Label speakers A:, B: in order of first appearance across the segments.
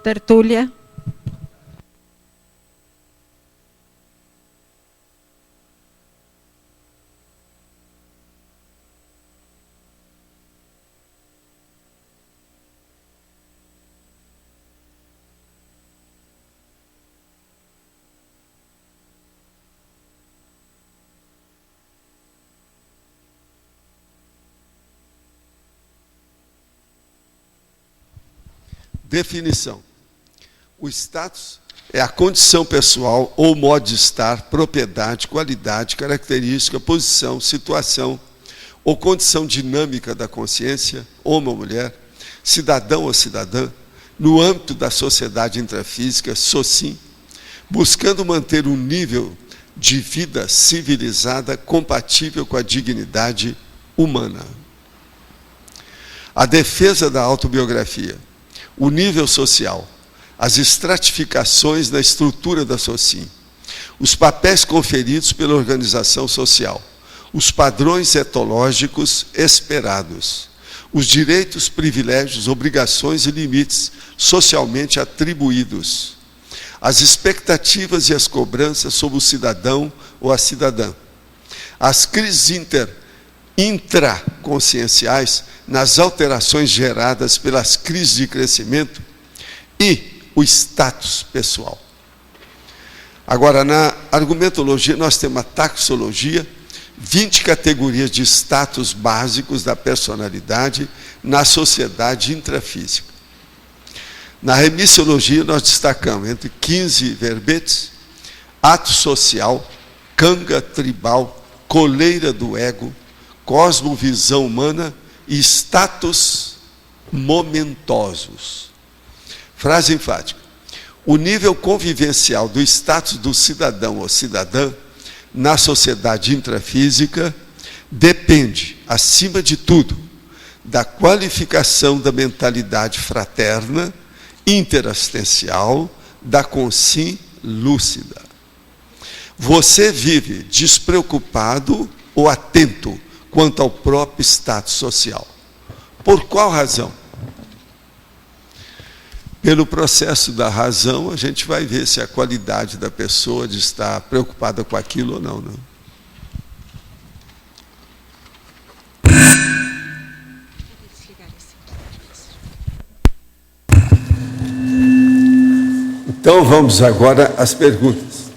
A: tertúlia.
B: Definição. O status é a condição pessoal ou modo de estar, propriedade, qualidade, característica, posição, situação ou condição dinâmica da consciência, homem ou mulher, cidadão ou cidadã, no âmbito da sociedade intrafísica, socim, buscando manter um nível de vida civilizada compatível com a dignidade humana. A defesa da autobiografia. O nível social, as estratificações na estrutura da socim, os papéis conferidos pela organização social, os padrões etológicos esperados, os direitos, privilégios, obrigações e limites socialmente atribuídos, as expectativas e as cobranças sobre o cidadão ou a cidadã, as crises intraconscienciais nas alterações geradas pelas crises de crescimento e o status pessoal. Agora, na argumentologia, nós temos a taxologia, 20 categorias de status básicos da personalidade na sociedade intrafísica. Na remissiologia, nós destacamos entre 15 verbetes, ato social, canga tribal, coleira do ego, cosmovisão humana e status momentosos. Frase enfática. O nível convivencial do status do cidadão ou cidadã na sociedade intrafísica depende, acima de tudo, da qualificação da mentalidade fraterna, interassistencial, da consciência lúcida. Você vive despreocupado ou atento quanto ao próprio status social. Por qual razão? Pelo processo da razão, a gente vai ver se a qualidade da pessoa de estar preocupada com aquilo ou não. Então vamos agora às perguntas.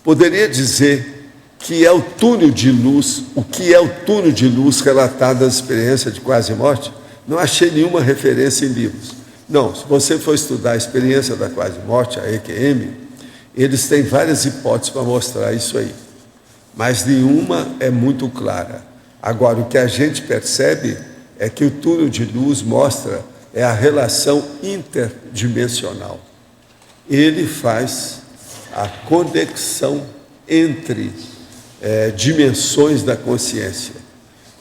B: Poderia dizer que é o túnel de luz, o que é o túnel de luz relatado nas experiências de quase morte? Não achei nenhuma referência em livros. Não, se você for estudar a experiência da quase morte, a EQM, eles têm várias hipóteses para mostrar isso aí. Mas nenhuma é muito clara. Agora, o que a gente percebe é que o túnel de luz mostra a relação interdimensional. Ele faz a conexão entre dimensões da consciência.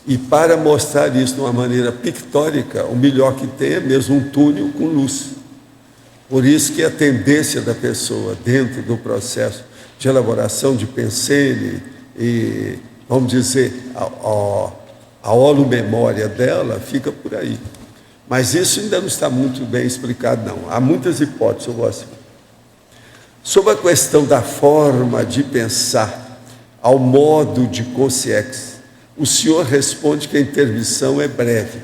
B: E para mostrar isso de uma maneira pictórica, o melhor que tem é mesmo um túnel com luz. Por isso que a tendência da pessoa dentro do processo de elaboração de pensene e, vamos dizer, a holomemória dela fica por aí. Mas isso ainda não está muito bem explicado, não. Há muitas hipóteses sobre o assunto. Sobre a questão da forma de pensar, ao modo de consciência, o senhor responde que a intervenção é breve.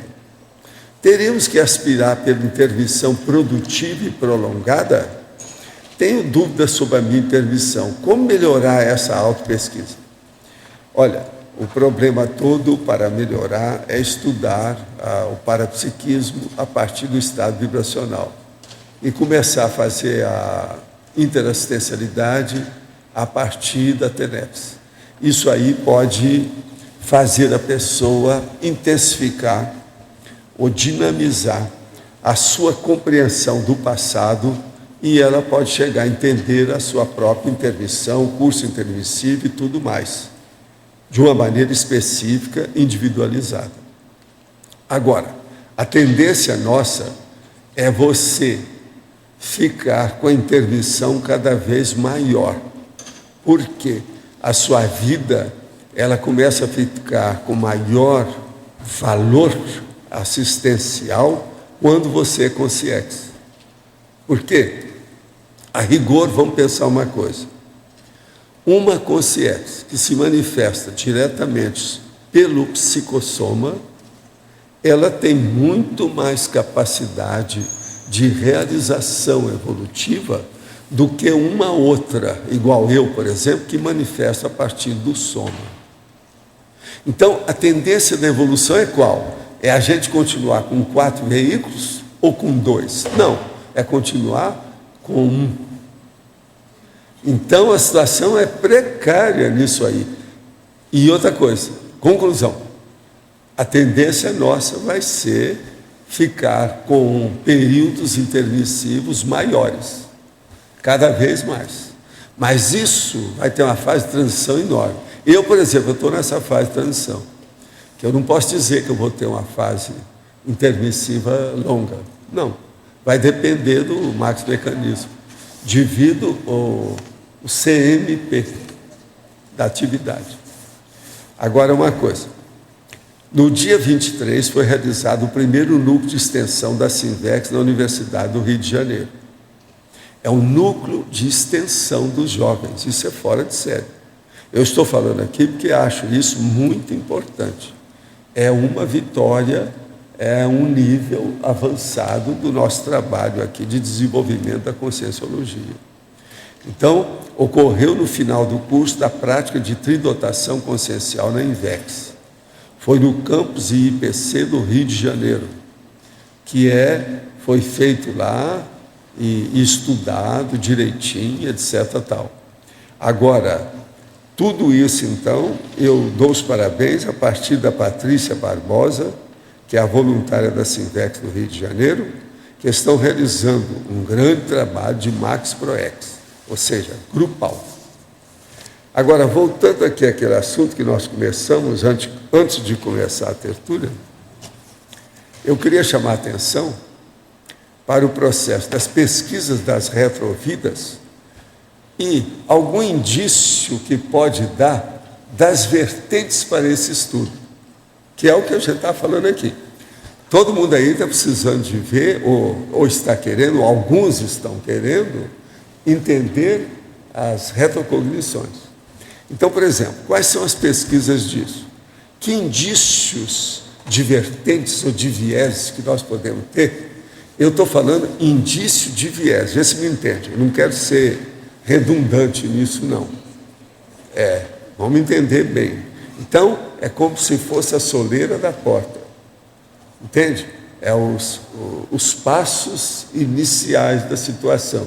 B: Teremos que aspirar pela intervenção produtiva e prolongada? Tenho dúvidas sobre a minha intervenção. Como melhorar essa autopesquisa? Olha, o problema todo para melhorar é estudar o parapsiquismo a partir do estado vibracional e começar a fazer a interassistencialidade a partir da TENEPS. Isso aí pode fazer a pessoa intensificar ou dinamizar a sua compreensão do passado e ela pode chegar a entender a sua própria intervenção, curso intermissivo e tudo mais, de uma maneira específica, individualizada. Agora, a tendência nossa é você ficar com a intervenção cada vez maior, porque a sua vida ela começa a ficar com maior valor assistencial quando você é consciente. Por quê? A rigor, vamos pensar uma coisa. Uma consciência que se manifesta diretamente pelo psicossoma, ela tem muito mais capacidade de realização evolutiva do que uma outra, igual eu, por exemplo, que manifesta a partir do soma. Então, a tendência da evolução é qual? É a gente continuar com 4 veículos ou com 2? Não, é continuar com 1. Então, a situação é precária nisso aí. E outra coisa, conclusão, a tendência nossa vai ser ficar com períodos intermissivos maiores, cada vez mais. Mas isso vai ter uma fase de transição enorme. Eu, por exemplo, estou nessa fase de transição, que eu não posso dizer que eu vou ter uma fase intermissiva longa. Não, vai depender do max mecanismo. Divido o CMP da atividade. Agora, uma coisa. No dia 23 foi realizado o primeiro núcleo de extensão da Sinvex na Universidade do Rio de Janeiro. É um núcleo de extensão dos jovens, isso é fora de série. Eu estou falando aqui porque acho isso muito importante. É uma vitória, é um nível avançado do nosso trabalho aqui de desenvolvimento da conscienciologia. Então, ocorreu no final do curso da prática de tridotação consciencial na INVEX. Foi no campus IPC do Rio de Janeiro, que foi feito lá e estudado direitinho, etc. Tal. Agora, tudo isso, então, eu dou os parabéns a partir da Patrícia Barbosa, que é a voluntária da Sinvex do Rio de Janeiro, que estão realizando um grande trabalho de Max Proex, ou seja, grupal. Agora, voltando aqui àquele assunto que nós começamos antes de começar a tertúlia, eu queria chamar a atenção para o processo das pesquisas das retrovidas e algum indício que pode dar das vertentes para esse estudo, que é o que a gente está falando aqui. Todo mundo aí está precisando de ver, ou está querendo, ou alguns estão querendo, entender as retrocognições. Então, por exemplo, quais são as pesquisas disso? Que indícios de vertentes ou de viés que nós podemos ter? Eu estou falando indício de viés, vê se me entende. Eu não quero ser redundante nisso, não. Vamos entender bem. Então, é como se fosse a soleira da porta. Entende? É os passos iniciais da situação.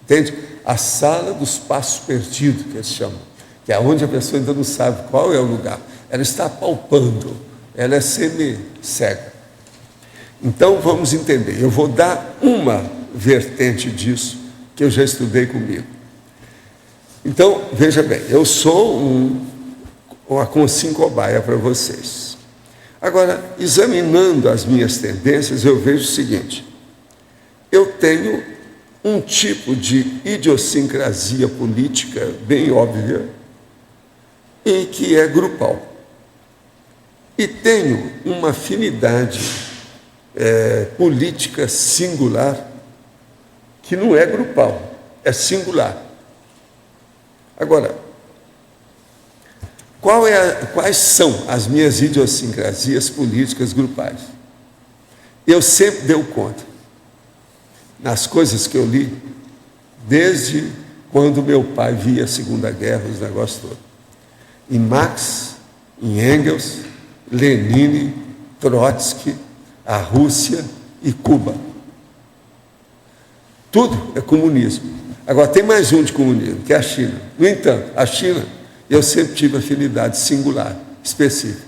B: Entende? A sala dos passos perdidos, que eles chamam. Que é onde a pessoa ainda não sabe qual é o lugar. Ela está palpando, ela é semi-cega. Então, vamos entender. Eu vou dar uma vertente disso, que eu já estudei comigo. Então, veja bem, eu sou uma consim-cobaia para vocês. Agora, examinando as minhas tendências, eu vejo o seguinte. Eu tenho um tipo de idiosincrasia política bem óbvia, e que é grupal. E tenho uma afinidade política singular, que não é grupal, é singular. Agora, quais são as minhas idiosincrasias políticas grupais? Eu sempre dei conta, nas coisas que eu li, desde quando meu pai via a Segunda Guerra, os negócios todos. Em Marx, em Engels, Lenin, Trotsky, a Rússia e Cuba. Tudo é comunismo. Agora, tem mais um de comunismo, que é a China. No entanto, a China, eu sempre tive afinidade singular, específica.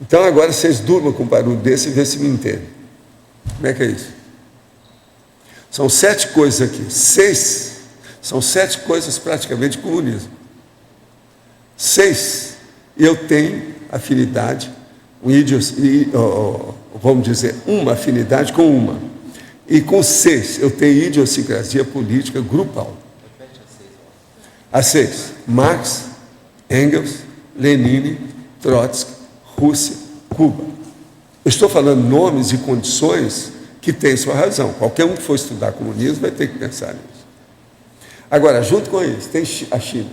B: Então, agora vocês durmam com um barulho desse e vê se me entendem. Como é que é isso? São 7 coisas aqui. 6 são 7 coisas praticamente de comunismo. 6, eu tenho afinidade, vamos dizer, uma afinidade com uma. E com 6, eu tenho idiosincrasia política grupal. A 6, Marx, Engels, Lenin, Trotsky, Rússia, Cuba. Eu estou falando nomes e condições que tem sua razão. Qualquer um que for estudar comunismo vai ter que pensar nisso. Agora, junto com isso, tem a China.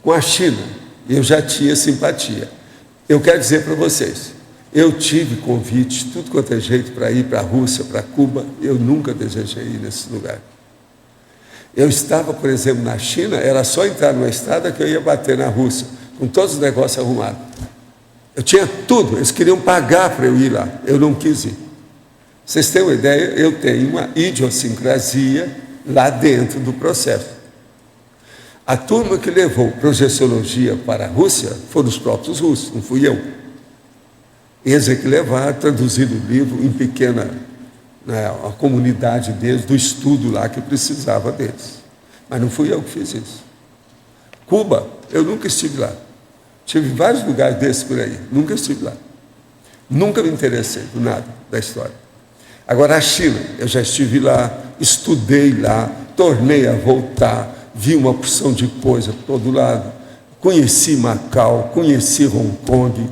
B: Com a China, eu já tinha simpatia. Eu quero dizer para vocês, eu tive convite, tudo quanto é jeito, para ir para a Rússia, para Cuba, eu nunca desejei ir nesse lugar. Eu estava, por exemplo, na China, era só entrar numa estrada que eu ia bater na Rússia, com todos os negócios arrumados. Eu tinha tudo, eles queriam pagar para eu ir lá, eu não quis ir. Vocês têm uma ideia? Eu tenho uma idiosincrasia lá dentro do processo. A turma que levou projeciologia para a Rússia foram os próprios russos, não fui eu. Eles é que levaram, traduziram o livro em pequena, a comunidade deles, do estudo lá que precisava deles. Mas não fui eu que fiz isso. Cuba, eu nunca estive lá. Tive vários lugares desses por aí, nunca estive lá. Nunca me interessei por nada da história. Agora, a China, eu já estive lá, estudei lá, tornei a voltar, vi uma porção de coisa por todo lado, conheci Macau, conheci Hong Kong.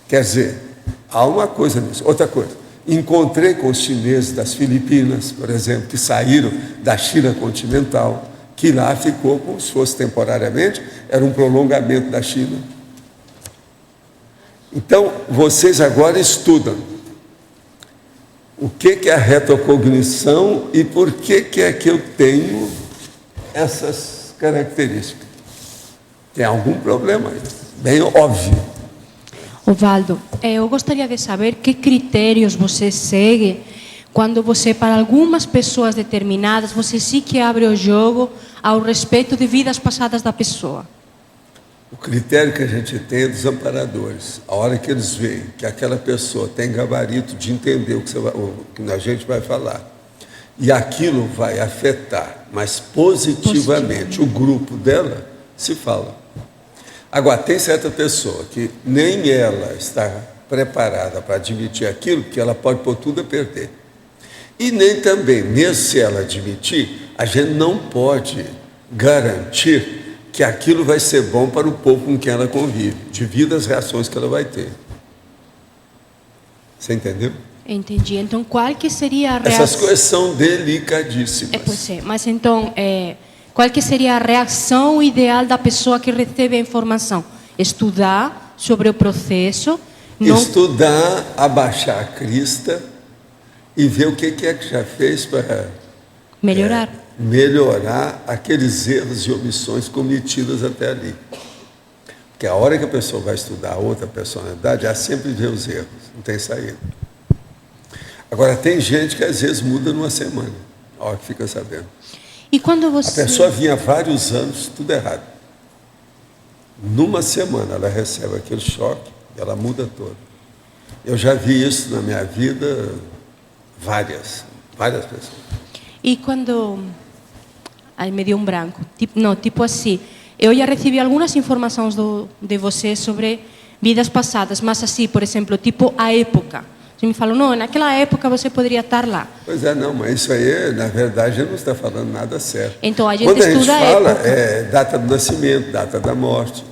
B: Quer dizer, há uma coisa nisso. Outra coisa, encontrei com os chineses das Filipinas, por exemplo, que saíram da China continental, que lá ficou como se fosse temporariamente, era um prolongamento da China. Então, vocês agora estudam o que é a retrocognição e por que é que eu tenho essas características. Tem algum problema aí, bem óbvio.
A: Osvaldo, eu gostaria de saber que critérios você segue quando você, para algumas pessoas determinadas, você sim que abre o jogo ao respeito de vidas passadas da pessoa.
B: O critério que a gente tem é dos amparadores. A hora que eles veem que aquela pessoa tem gabarito de entender o que a gente vai falar, e aquilo vai afetar, mas positivamente, o grupo dela, se fala. Agora, tem certa pessoa que nem ela está preparada para admitir aquilo, que ela pode pôr tudo a perder. E nem também, mesmo se ela admitir, a gente não pode garantir que aquilo vai ser bom para o povo com quem ela convive, devido às reações que ela vai ter. Você entendeu?
A: Entendi. Então, qual que seria a reação?
B: Essas coisas são delicadíssimas.
A: Pois é, mas então, qual que seria a reação ideal da pessoa que recebe a informação? Estudar sobre o processo.
B: Estudar, abaixar a crista e ver o que é que já fez para
A: melhorar.
B: Melhorar aqueles erros e omissões cometidas até ali. Porque a hora que a pessoa vai estudar outra personalidade, ela sempre vê os erros, não tem saída. Agora, tem gente que às vezes muda numa semana, a hora que fica sabendo.
A: E quando você...
B: A pessoa vinha há vários anos, tudo errado. Numa semana ela recebe aquele choque, e ela muda toda. Eu já vi isso na minha vida, várias pessoas.
A: E quando... Aí me deu um branco. Tipo assim, eu já recebi algumas informações de você sobre vidas passadas, mas assim, por exemplo, tipo a época. Você me falou, não, naquela época você poderia estar lá.
B: Pois é, não, mas isso aí, na verdade, não está falando nada certo.
A: Então, a gente
B: quando
A: estuda
B: a gente fala,
A: época.
B: Data do nascimento, data da morte.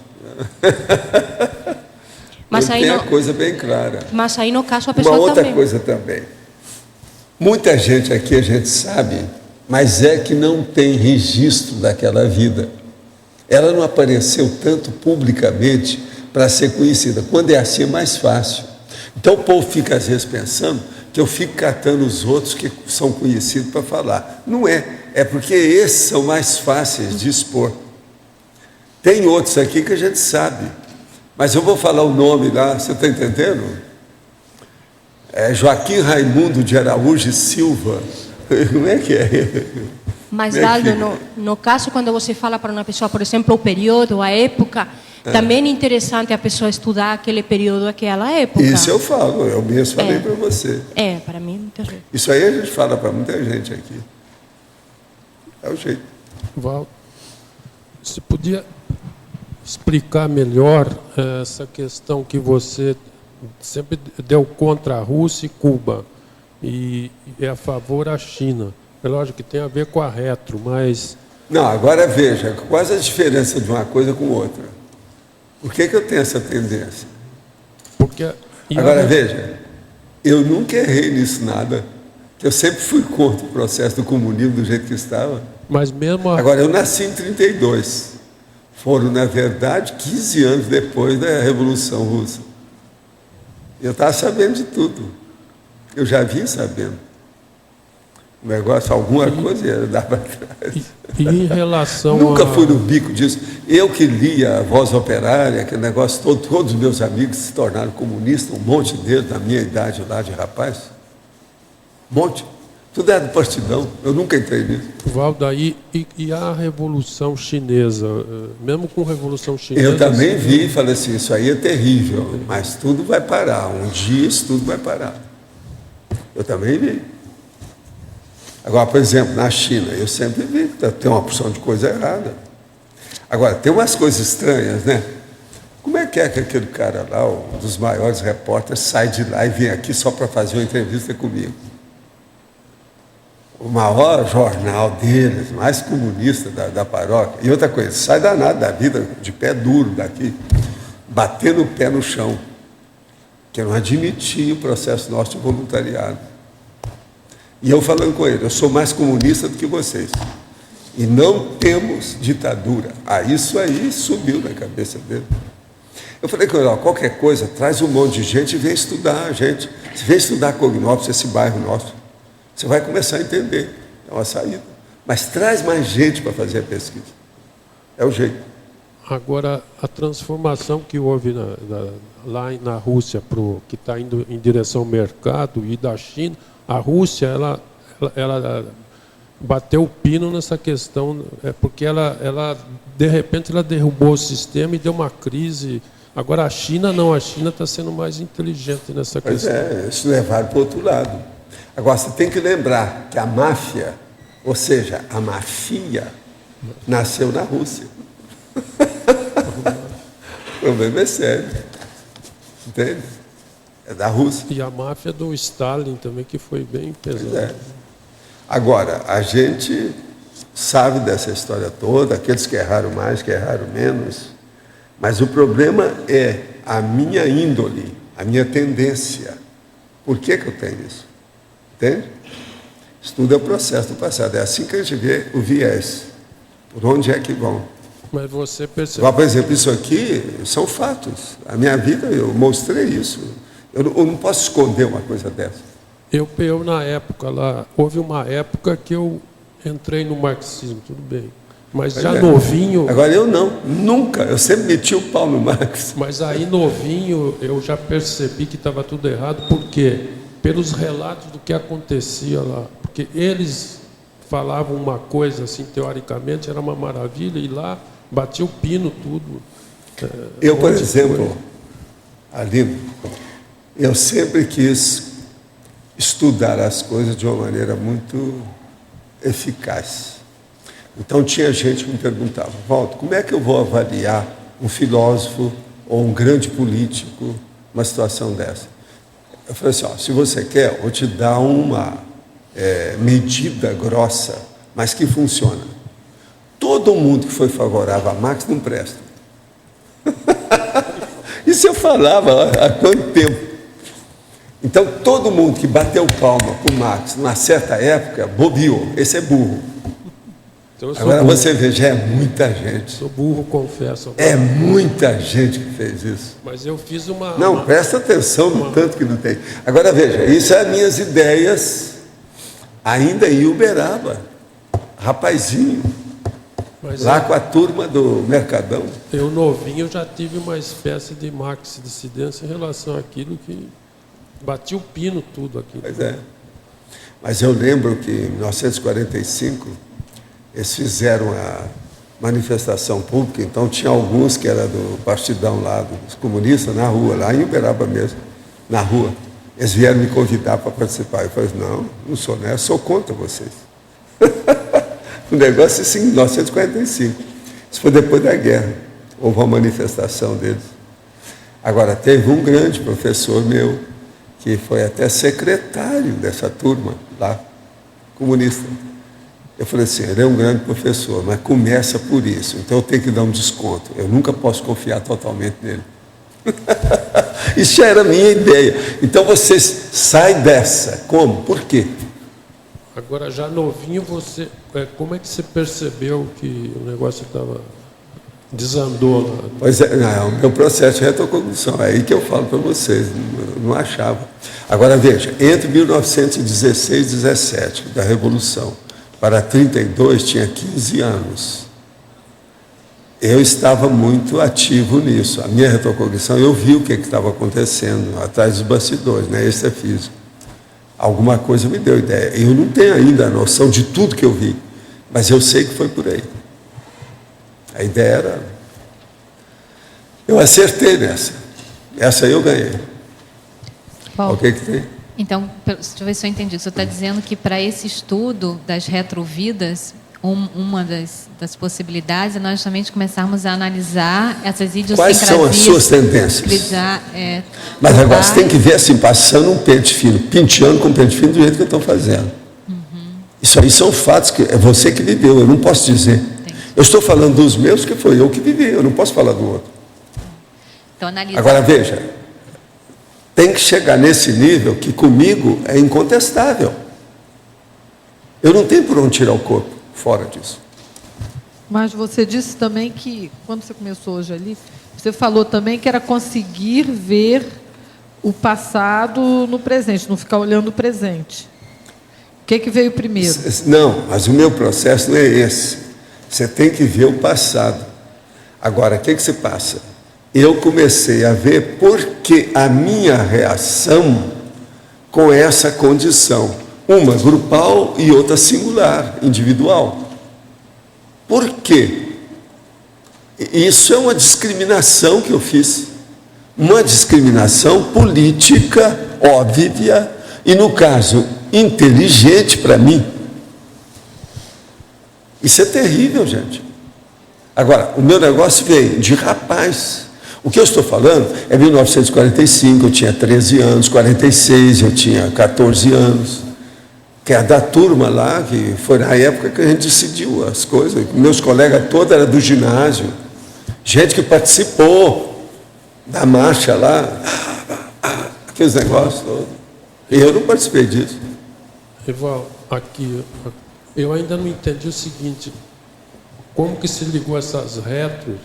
A: Mas aí
B: tem
A: não,
B: a coisa bem clara.
A: Mas aí, no caso, a pessoa
B: também. Uma outra
A: também.
B: coisa também. Muita gente aqui, a gente sabe, mas é que não tem registro daquela vida. Ela não apareceu tanto publicamente para ser conhecida. Quando é assim, é mais fácil. Então o povo fica às vezes pensando que eu fico catando os outros que são conhecidos para falar. Não é. É porque esses são mais fáceis de expor. Tem outros aqui que a gente sabe. Mas eu vou falar o nome lá, você está entendendo? É Joaquim Raimundo de Araújo e Silva. Como é que é?
A: Mas, Valdo, no caso, quando você fala para uma pessoa, por exemplo, o período, a época, também é interessante a pessoa estudar aquele período, aquela época.
B: Isso eu falo, eu mesmo falei para você.
A: Para mim é muito jeito.
B: Isso aí a gente fala para muita gente aqui. É o jeito.
C: Valdo, você podia explicar melhor essa questão que você sempre deu contra a Rússia e Cuba e é a favor da China? É lógico que tem a ver com a retro, mas...
B: Não, agora veja, quais a diferença de uma coisa com outra? Por que eu tenho essa tendência?
C: Porque...
B: Agora veja, Eu nunca errei nisso nada. Eu sempre fui contra o processo do comunismo do jeito que estava.
C: Mas mesmo
B: Agora, eu nasci em 32. Foram, na verdade, 15 anos depois da Revolução Russa. Eu estava sabendo de tudo. Eu já vim sabendo. O negócio, alguma coisa ia dar para trás.
C: E em relação
B: Nunca
C: a...
B: fui no bico disso. Eu que lia a Voz Operária, aquele negócio todo, todos os meus amigos se tornaram comunistas, um monte deles, na minha idade lá de rapaz. Um monte. Tudo era do partidão. Eu nunca entrei nisso.
C: Valdaí, e a Revolução Chinesa, mesmo com a Revolução Chinesa...
B: Eu também vi e falei assim, isso aí é terrível, mas tudo vai parar. Um dia isso tudo vai parar. Eu também vi. Agora, por exemplo, na China, eu sempre vi que tem uma porção de coisa errada. Agora, tem umas coisas estranhas, né? Como é que aquele cara lá, um dos maiores repórteres, sai de lá e vem aqui só para fazer uma entrevista comigo? O maior jornal deles, mais comunista da paróquia. E outra coisa, sai danado da vida, de pé duro daqui, batendo o pé no chão, que não admitia o processo nosso de voluntariado. E eu falando com ele, eu sou mais comunista do que vocês. E não temos ditadura. Isso aí subiu na cabeça dele. Eu falei com ele, ó, qualquer coisa, traz um monte de gente e vem estudar a gente. Você vem estudar Cognópolis, esse bairro nosso. Você vai começar a entender. É uma saída. Mas traz mais gente para fazer a pesquisa. É o jeito.
C: Agora, a transformação que houve lá na Rússia, que está indo em direção ao mercado, e da China, a Rússia, ela bateu o pino nessa questão, porque ela, de repente, ela derrubou o sistema e deu uma crise. Agora, a China não, a China está sendo mais inteligente nessa questão.
B: Pois é, eles levaram para o outro lado. Agora, você tem que lembrar que a máfia, ou seja, a mafia, nasceu na Rússia. O problema é sério. Entende? É da Rússia.
C: E a máfia do Stalin também, que foi bem pesada.
B: É. Agora, a gente sabe dessa história toda, aqueles que erraram mais, que erraram menos, mas o problema é a minha índole, a minha tendência. Por que eu tenho isso? Entende? Estudo é o processo do passado. É assim que a gente vê o viés. Por onde é que vão?
C: Mas você percebe...
B: Agora, por exemplo, isso aqui são fatos. A minha vida, eu mostrei isso. Eu não posso esconder uma coisa dessa.
C: Eu na época lá, houve uma época que eu entrei no marxismo, tudo bem. Mas já novinho...
B: Agora eu não, nunca. Eu sempre meti o pau no Marx.
C: Mas aí novinho eu já percebi que estava tudo errado, por quê? Pelos relatos do que acontecia lá. Porque eles falavam uma coisa assim, teoricamente, era uma maravilha, e lá batia o pino tudo.
B: Eu, por exemplo, Alino, eu sempre quis estudar as coisas de uma maneira muito eficaz. Então tinha gente que me perguntava, Walter, como é que eu vou avaliar um filósofo ou um grande político numa situação dessa? Eu falei assim, ó, se você quer, eu vou te dar uma medida grossa, mas que funciona. Todo mundo que foi favorável a Marx não presta. Isso eu falava há quanto tempo? Então, todo mundo que bateu palma para o Marx numa certa época, bobeou. Esse é burro.
C: Então,
B: agora burro. Você vê, já é muita gente.
C: Sou burro, confesso.
B: É muita gente que fez isso.
C: Mas eu fiz uma...
B: Não, presta atenção no tanto que não tem. Agora, veja, isso é minhas ideias ainda em Uberaba. Rapazinho. Mas lá com a turma do Mercadão.
C: Eu novinho já tive uma espécie de Marx dissidência em relação àquilo que batia o pino tudo aqui.
B: Pois é. Mas eu lembro que em 1945 eles fizeram a manifestação pública, então tinha alguns que eram do partidão lá, dos comunistas, na rua, lá em Uberaba mesmo, na rua. Eles vieram me convidar para participar. Eu falei, não sou, né? Eu sou contra vocês. O negócio assim, em 1945. Isso foi depois da guerra. Houve uma manifestação deles. Agora, teve um grande professor meu, que foi até secretário dessa turma lá, comunista. Eu falei assim, ele é um grande professor, mas começa por isso, então eu tenho que dar um desconto. Eu nunca posso confiar totalmente nele. Isso já era a minha ideia. Então você sai dessa. Como? Por quê?
C: Agora, já novinho, como é que você percebeu que o negócio desandou lá?
B: Pois é, não, é o meu processo de retrocognição. É aí que eu falo para vocês. Não achava. Agora, veja, entre 1916 e 17, da Revolução, para 32, tinha 15 anos. Eu estava muito ativo nisso. A minha retrocognição, eu vi o que estava acontecendo atrás dos bastidores, né? Extrafísico. Alguma coisa me deu ideia. Eu não tenho ainda a noção de tudo que eu vi, mas eu sei que foi por aí. A ideia era... Eu acertei nessa. Essa aí eu ganhei.
D: Paulo,
B: O que tem?
D: então, deixa eu ver se eu entendi. O senhor está dizendo que para esse estudo das retrovidas, uma das possibilidades é nós justamente começarmos a analisar essas
B: Quais
D: idiosincrasias.
B: são as suas tendências? Mas agora você tem que ver assim, passando um pente fino, penteando com pente fino do jeito que eu estou fazendo. Isso aí são fatos que é você que viveu, eu não posso dizer.
D: Entendi.
B: Eu estou falando dos meus que foi eu que vivi, eu não posso falar do outro.
D: Então, analisar.
B: Agora veja, tem que chegar nesse nível que comigo é incontestável. Eu não tenho por onde tirar o corpo fora disso.
E: Mas você disse também que, quando você começou hoje ali, você falou também que era conseguir ver o passado no presente, não ficar olhando o presente. O que veio primeiro?
B: Não, mas o meu processo não é esse. Você tem que ver o passado. Agora, o que se passa? Eu comecei a ver por que a minha reação com essa condição. Uma grupal e outra singular, individual. Por quê? Isso é uma discriminação que eu fiz. Uma discriminação política, óbvia, e no caso, inteligente para mim. Isso é terrível, gente. Agora, o meu negócio veio de rapaz. O que eu estou falando é 1945, eu tinha 13 anos, 46, eu tinha 14 anos. Que é da turma lá, que foi na época que a gente decidiu as coisas. Meus colegas todos eram do ginásio. Gente que participou da marcha lá, aqueles negócios todos. E eu não participei disso.
C: Eval, aqui, eu ainda não entendi o seguinte, como que se ligou essas retros,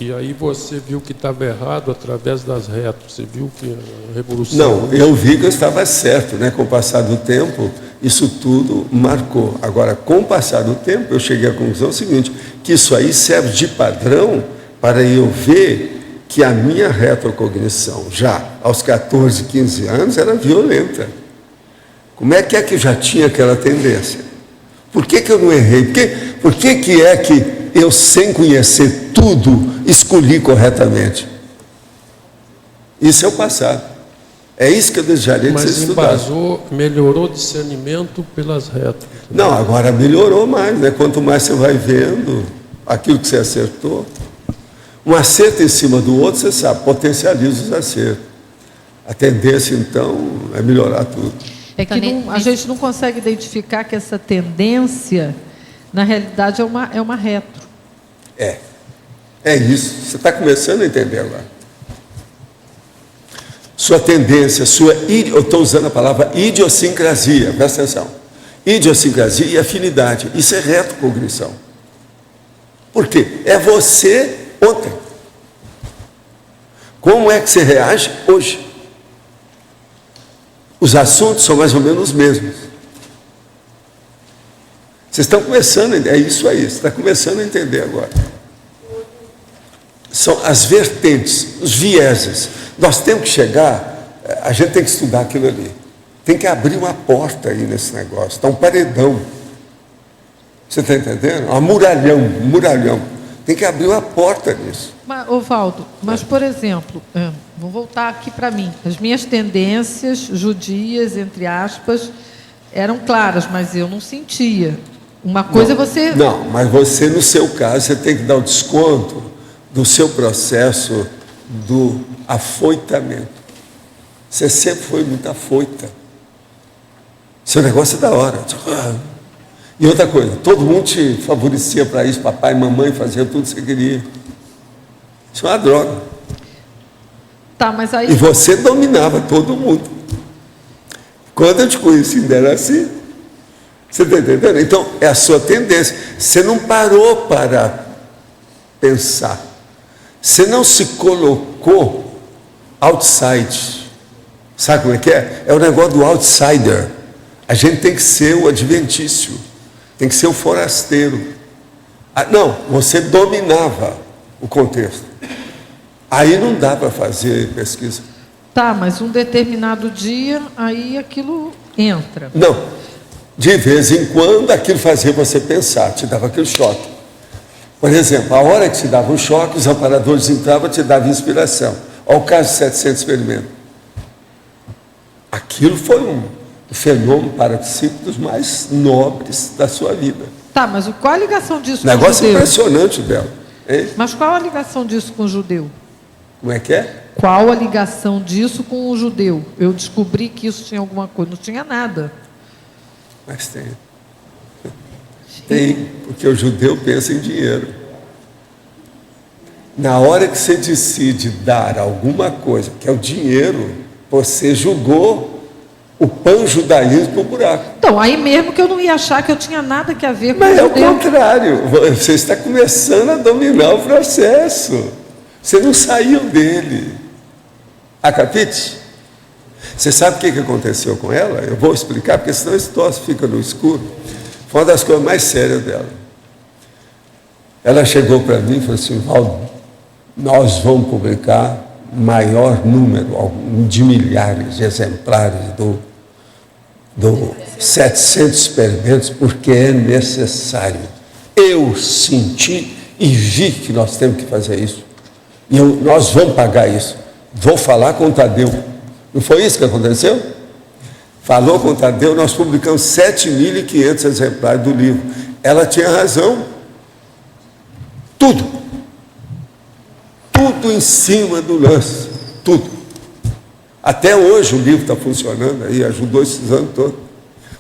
C: e aí você viu que estava errado através das retros, você viu que a revolução...
B: Não, eu vi que eu estava certo, né? Com o passar do tempo, isso tudo marcou. Agora, com o passar do tempo, eu cheguei à conclusão seguinte, que isso aí serve de padrão para eu ver que a minha retrocognição, já aos 14, 15 anos, era violenta. Como é que eu já tinha aquela tendência? Por que eu não errei? Por que é que eu, sem conhecer tudo, escolhi corretamente? Isso é o passado. É isso que eu desejaria que
C: mas
B: você estudasse.
C: Melhorou o discernimento pelas retros.
B: Não, agora melhorou mais, né? Quanto mais você vai vendo aquilo que você acertou, um acerto em cima do outro, você sabe, potencializa os acertos. A tendência, então, é melhorar tudo.
E: É que a gente não consegue identificar que essa tendência, na realidade, é uma retro.
B: É isso. Você está começando a entender agora. Sua tendência, eu estou usando a palavra idiosincrasia, presta atenção. Idiosincrasia e afinidade, isso é retrocognição. Por quê? É você ontem. Como é que você reage hoje? Os assuntos são mais ou menos os mesmos. Vocês estão começando a entender, é isso aí, você está começando a entender agora. São as vertentes, os vieses. Nós temos que chegar, a gente tem que estudar aquilo ali. Tem que abrir uma porta aí nesse negócio, está um paredão. Você está entendendo? Um muralhão. Tem que abrir uma porta nisso.
E: Mas, Valdo, por exemplo, vou voltar aqui para mim. As minhas tendências judias, entre aspas, eram claras, mas eu não sentia. Uma coisa você...
B: Não, mas você, no seu caso, você tem que dar o desconto do seu processo do afoitamento. Você sempre foi muito afoita. Seu negócio é da hora. E outra coisa, todo mundo te favorecia para isso, papai e mamãe faziam tudo que você queria. Isso é uma droga.
E: Tá, mas aí...
B: E você dominava todo mundo. Quando eu te conheci, ainda era assim. Você está entendendo? Então, é a sua tendência. Você não parou para pensar. Você não se colocou outside. Sabe como é que é? É o negócio do outsider. A gente tem que ser o adventício. Tem que ser o forasteiro. Não, você dominava o contexto. Aí não dá para fazer pesquisa.
E: Tá, mas um determinado dia, aí aquilo entra.
B: Não. De vez em quando, aquilo fazia você pensar, te dava aquele choque. Por exemplo, a hora que te dava um choque, os amparadores entravam e te davam inspiração. Olha o caso de 700 experimentos. Aquilo foi um fenômeno parapsíquico dos mais nobres da sua vida.
E: Tá, mas qual a ligação disso com o
B: Negócio
E: judeu?
B: impressionante dela. Hein?
E: Mas qual a ligação disso com o judeu?
B: Como é que é?
E: Qual a ligação disso com o judeu? Eu descobri que isso tinha alguma coisa. Não tinha nada.
B: Mas tem. Tem, porque o judeu pensa em dinheiro. Na hora que você decide dar alguma coisa, que é o dinheiro, você jogou o pan-judaísmo para o buraco.
E: Então, aí mesmo que eu não ia achar que eu tinha nada que a ver com
B: Mas
E: o
B: é o
E: judeu.
B: contrário. Você está começando a dominar o processo. Você não saiu dele. Acapite? Você sabe o que aconteceu com ela? Eu vou explicar, porque senão esse troço fica no escuro. Foi uma das coisas mais sérias dela. Ela chegou para mim e falou assim: Valdo, nós vamos publicar maior número de milhares de exemplares do 700 experimentos, porque é necessário. Eu senti e vi que nós temos que fazer isso. E nós vamos pagar isso. Vou falar com o Tadeu. Não foi isso que aconteceu? Falou com o Tadeu, nós publicamos 7.500 exemplares do livro. Ela tinha razão. Tudo. Tudo em cima do lance. Tudo. Até hoje o livro está funcionando aí, ajudou esses anos todos.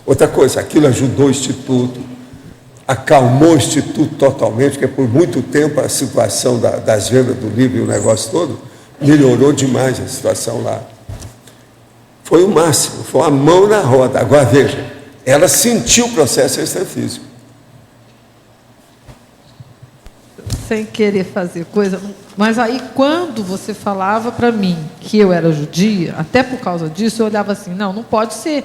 B: Outra coisa, aquilo ajudou o Instituto, acalmou o Instituto totalmente, porque por muito tempo a situação das vendas do livro e o negócio todo melhorou demais a situação lá. Foi o máximo, foi uma mão na roda. Agora veja, ela sentiu o processo extrafísico.
E: Sem querer fazer coisa. Mas aí, quando você falava para mim que eu era judia, até por causa disso, eu olhava assim: não pode ser.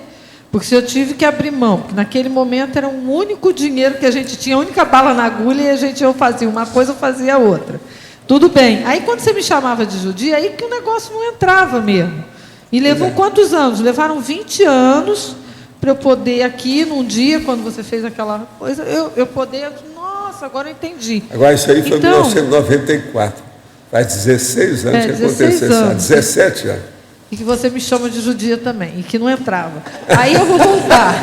E: Porque se eu tive que abrir mão, porque naquele momento era o único dinheiro que a gente tinha, a única bala na agulha, e a gente eu fazia uma coisa, eu fazia outra. Tudo bem. Aí, quando você me chamava de judia, aí que o negócio não entrava mesmo. E levou quantos anos? Levaram 20 anos para eu poder aqui, num dia, quando você fez aquela coisa, eu poder... Nossa, agora eu entendi.
B: Agora, isso aí foi em
E: Então,
B: 1994. Faz 16 anos que
E: 16
B: aconteceu isso.
E: anos.
B: 17 anos.
E: E que você me chama de judia também, e que não entrava. Aí eu vou voltar.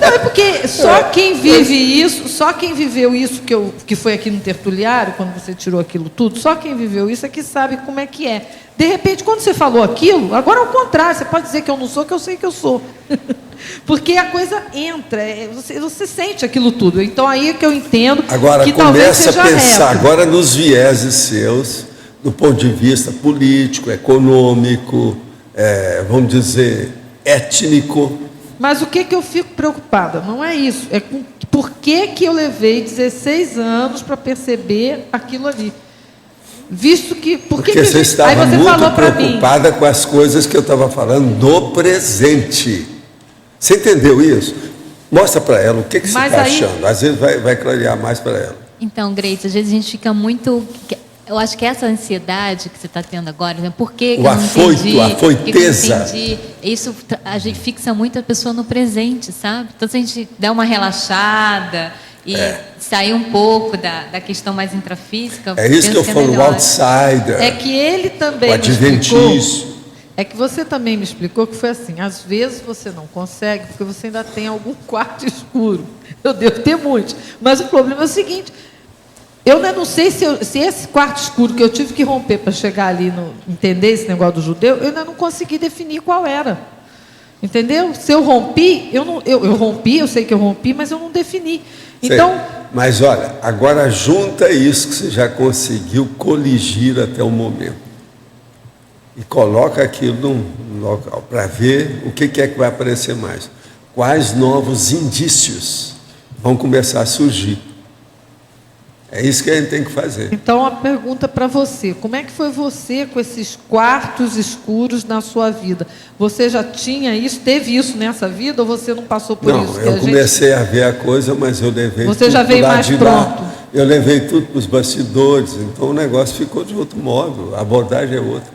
E: Não, é porque só quem vive isso, só quem viveu isso que foi aqui no tertuliário, quando você tirou aquilo tudo, só quem viveu isso é que sabe como é que é. De repente, quando você falou aquilo, agora é o contrário, você pode dizer que eu não sou, que eu sei que eu sou. Porque a coisa entra, você sente aquilo tudo. Então aí é que eu entendo
B: agora,
E: que talvez
B: começa
E: seja
B: a pensar
E: retro.
B: agora nos vieses seus, do ponto de vista político, econômico, vamos dizer, étnico.
E: Mas o que eu fico preocupada? Não é isso. É com por que eu levei 16 anos para perceber aquilo ali. Visto que...
B: Porque você estava
E: aí você
B: muito
E: falou para mim...
B: preocupada com as coisas que eu estava falando do presente. Você entendeu isso? Mostra para ela o que você está achando. Às vezes vai clarear mais para ela.
D: Então, Grace, às vezes a gente fica muito... Eu acho que essa ansiedade que você está tendo agora, né? Por que eu não entendi?
B: A afoiteza.
D: Por que eu não entendi? Isso, a gente fixa muito a pessoa no presente, sabe? Então, se a gente der uma relaxada e sair um pouco da questão mais intrafísica...
B: É isso que eu falo, o outsider.
E: É que ele também
B: o adventício.
E: É que você também me explicou que foi assim, às vezes você não consegue, porque você ainda tem algum quarto escuro. Eu devo ter muitos. Mas o problema é o seguinte... Eu ainda não sei se esse quarto escuro que eu tive que romper para chegar ali, entender esse negócio do judeu, eu ainda não consegui definir qual era. Entendeu? Se eu rompi, eu rompi, eu sei que eu rompi, mas eu não defini. Então,
B: mas olha, agora junta isso que você já conseguiu coligir até o momento. e coloca aquilo num local para ver o que é que vai aparecer mais. Quais novos indícios vão começar a surgir. É isso que a gente tem que fazer.
E: Então, a pergunta para você: como é que foi você com esses quartos escuros na sua vida? Você já tinha isso, teve isso nessa vida, ou você não passou por isso?
B: Não, eu comecei a ver a coisa, mas eu levei
E: Você
B: tudo
E: já veio mais
B: de
E: pronto?
B: lá. Eu levei tudo para os bastidores, então o negócio ficou de outro modo, a abordagem é outra.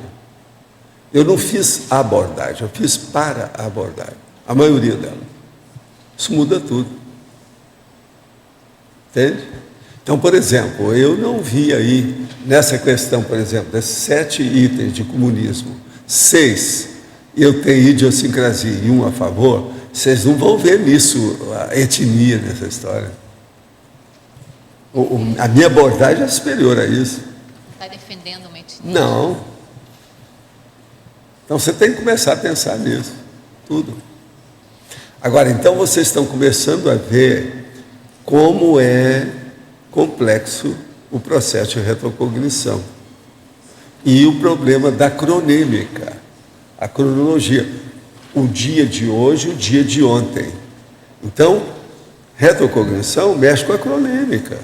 B: Eu não fiz a abordagem, eu fiz para a abordagem, a maioria dela. Isso muda tudo. Entende? Então, por exemplo, eu não vi aí, nessa questão, por exemplo, desses 7 itens de comunismo, 6 eu tenho idiosincrasia e 1 a favor, vocês não vão ver nisso a etnia nessa história. A minha abordagem é superior a isso.
D: Está defendendo uma etnia?
B: Não. Então, você tem que começar a pensar nisso, tudo. Agora, então, vocês estão começando a ver como é complexo o processo de retrocognição e o problema da cronêmica, a cronologia, o dia de hoje, o dia de ontem. Então, retrocognição mexe com a cronêmica.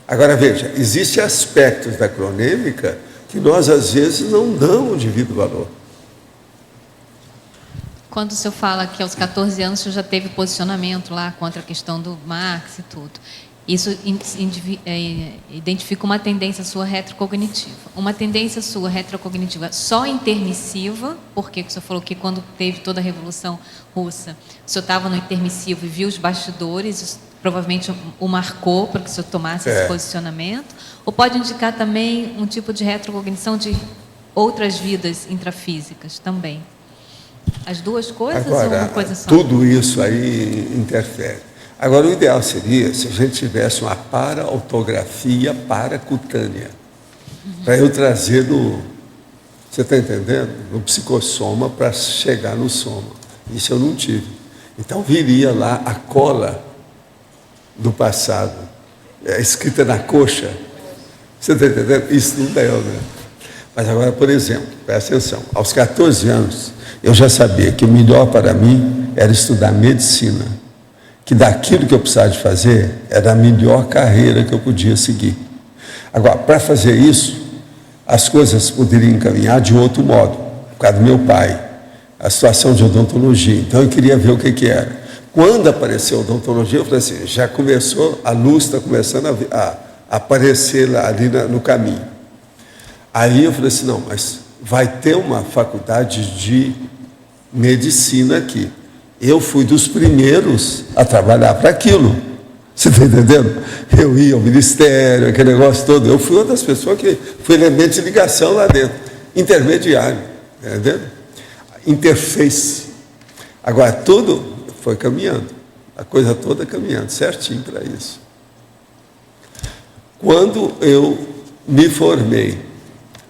B: Agora veja, existem aspectos da cronêmica que nós às vezes não damos o devido valor.
D: Quando o senhor fala que aos 14 anos o senhor já teve posicionamento lá contra a questão do Marx e tudo, isso identifica uma tendência sua retrocognitiva. Uma tendência sua retrocognitiva só intermissiva, porque o senhor falou que quando teve toda a Revolução Russa, o senhor estava no intermissivo e viu os bastidores, isso provavelmente o marcou para que o senhor tomasse esse posicionamento, ou pode indicar também um tipo de retrocognição de outras vidas intrafísicas também? As duas coisas ou uma coisa só?
B: Tudo isso aí interfere. Agora, o ideal seria se a gente tivesse uma para-autografia paracutânea, para eu trazer você está entendendo? No psicossoma para chegar no soma. Isso eu não tive. Então, viria lá a cola do passado, escrita na coxa. Você está entendendo? Isso não deu, né? Mas agora, por exemplo, presta atenção, aos 14 anos, eu já sabia que o melhor para mim era estudar medicina, que daquilo que eu precisava de fazer era a melhor carreira que eu podia seguir. Agora, para fazer isso, as coisas poderiam encaminhar de outro modo, por causa do meu pai, a situação de odontologia. Então, eu queria ver o que era. Quando apareceu a odontologia, eu falei assim, já começou, a luz está começando a aparecer lá, ali no caminho. Aí eu falei assim, não, mas vai ter uma faculdade de medicina aqui. Eu fui dos primeiros a trabalhar para aquilo. Você está entendendo? Eu ia ao ministério, aquele negócio todo. Eu fui uma das pessoas que foi elemento de ligação lá dentro. Intermediário, está entendendo? Interface. Agora, tudo foi caminhando. A coisa toda caminhando, certinho para isso. Quando eu me formei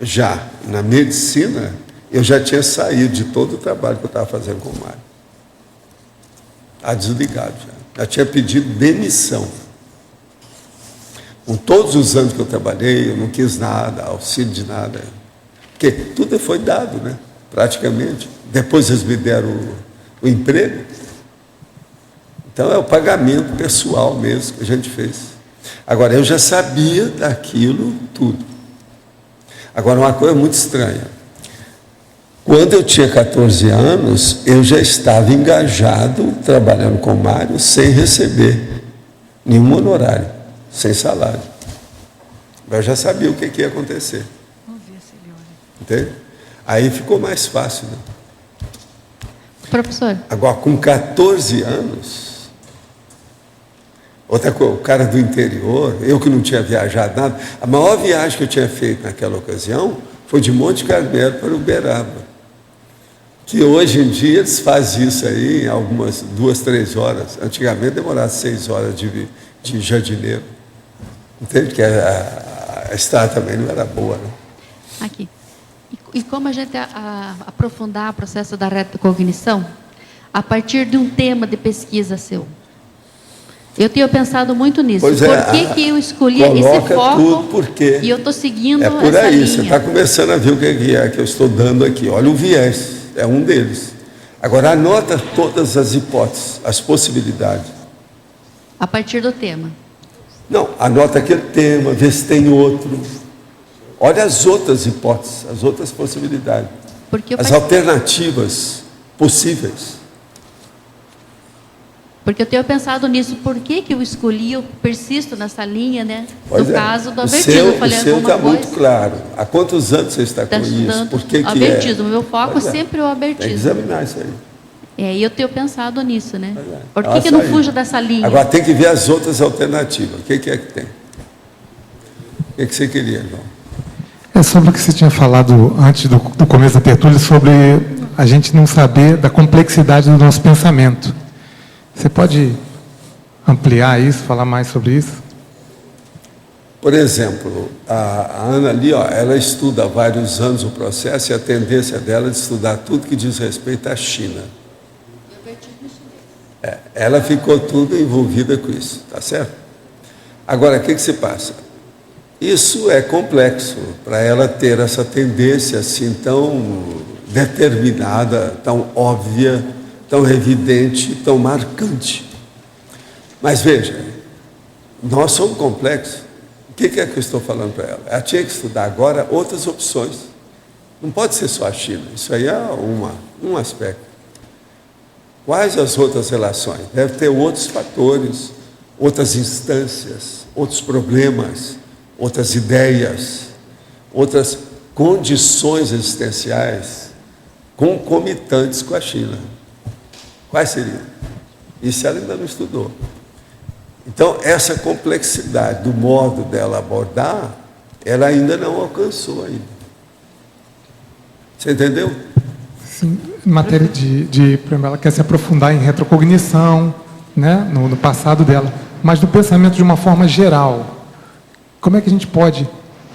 B: já na medicina, eu já tinha saído de todo o trabalho que eu estava fazendo com o Mário. Desligado já. Já tinha pedido demissão. Com todos os anos que eu trabalhei, eu não quis nada, auxílio de nada. Porque tudo foi dado, né? Praticamente. Depois eles me deram o emprego. Então é o pagamento pessoal mesmo que a gente fez. Agora, eu já sabia daquilo tudo. Agora, uma coisa muito estranha. Quando eu tinha 14 anos, eu já estava engajado, trabalhando com o Mário, sem receber nenhum honorário, sem salário. Eu já sabia o que ia acontecer. Entende? Aí ficou mais fácil, né?
F: Professor.
B: Agora, com 14 anos, outra coisa, o cara do interior, eu que não tinha viajado nada, a maior viagem que eu tinha feito naquela ocasião foi de Monte Carmelo para Uberaba. Que hoje em dia eles fazem isso aí em algumas 2, 3 horas. Antigamente demorava 6 horas de jardineiro. Entende? Que a estrada também não era boa, né?
F: Aqui. E como a gente aprofundar o processo da retrocognição a partir de um tema de pesquisa seu? Eu tenho pensado muito nisso.
B: Pois
F: Por
B: é,
F: que eu escolhi esse
B: coloca
F: foco
B: tudo, porque
F: e eu estou seguindo
B: é por
F: essa
B: aí,
F: linha?
B: você está começando a ver o que é que eu estou dando aqui. Olha o viés, é um deles. Agora anota todas as hipóteses, as possibilidades.
F: A partir do tema.
B: Não, anota aquele tema, vê se tem outro. Olha as outras hipóteses, as outras possibilidades.
F: Porque eu
B: As alternativas possíveis.
F: Porque eu tenho pensado nisso. Por que eu escolhi, eu persisto nessa linha, né?
B: Pois
F: No
B: é.
F: caso do
B: O
F: abertismo.
B: seu,
F: Eu falei
B: o seu
F: alguma
B: está
F: coisa.
B: muito claro. Há quantos anos você está com
F: Está
B: isso?
F: estudando
B: Por que
F: abertismo.
B: é?
F: Meu foco
B: Pois
F: é sempre o
B: Tem que
F: abertismo.
B: examinar isso aí.
F: E eu tenho pensado nisso, né?
B: Pois é.
F: Por que
B: Nossa,
F: eu não
B: aí.
F: fujo dessa linha?
B: Agora tem que ver as outras alternativas. O que é que tem? O que você queria, João?
G: É sobre o que você tinha falado antes do começo da tertúlia, sobre a gente não saber da complexidade do nosso pensamento. Você pode ampliar isso, falar mais sobre isso?
B: Por exemplo, a Ana ali, ó, ela estuda há vários anos o processo e a tendência dela é de estudar tudo que diz respeito à China. Ela ficou tudo envolvida com isso, tá certo? Agora, o que se passa? Isso é complexo para ela ter essa tendência assim tão determinada, tão óbvia, tão evidente, tão marcante. Mas veja, nós somos complexos. O que é que eu estou falando para ela? Ela tinha que estudar agora outras opções. Não pode ser só a China. Isso aí é um aspecto. Quais as outras relações? Deve ter outros fatores, outras instâncias, outros problemas, outras ideias, outras condições existenciais concomitantes com a China. Quais seriam? Isso ela ainda não estudou. Então, essa complexidade do modo dela abordar, ela ainda não alcançou ainda. Você entendeu?
G: Sim, em matéria por exemplo, ela quer se aprofundar em retrocognição, né, no passado dela, mas do pensamento de uma forma geral. Como é que a gente pode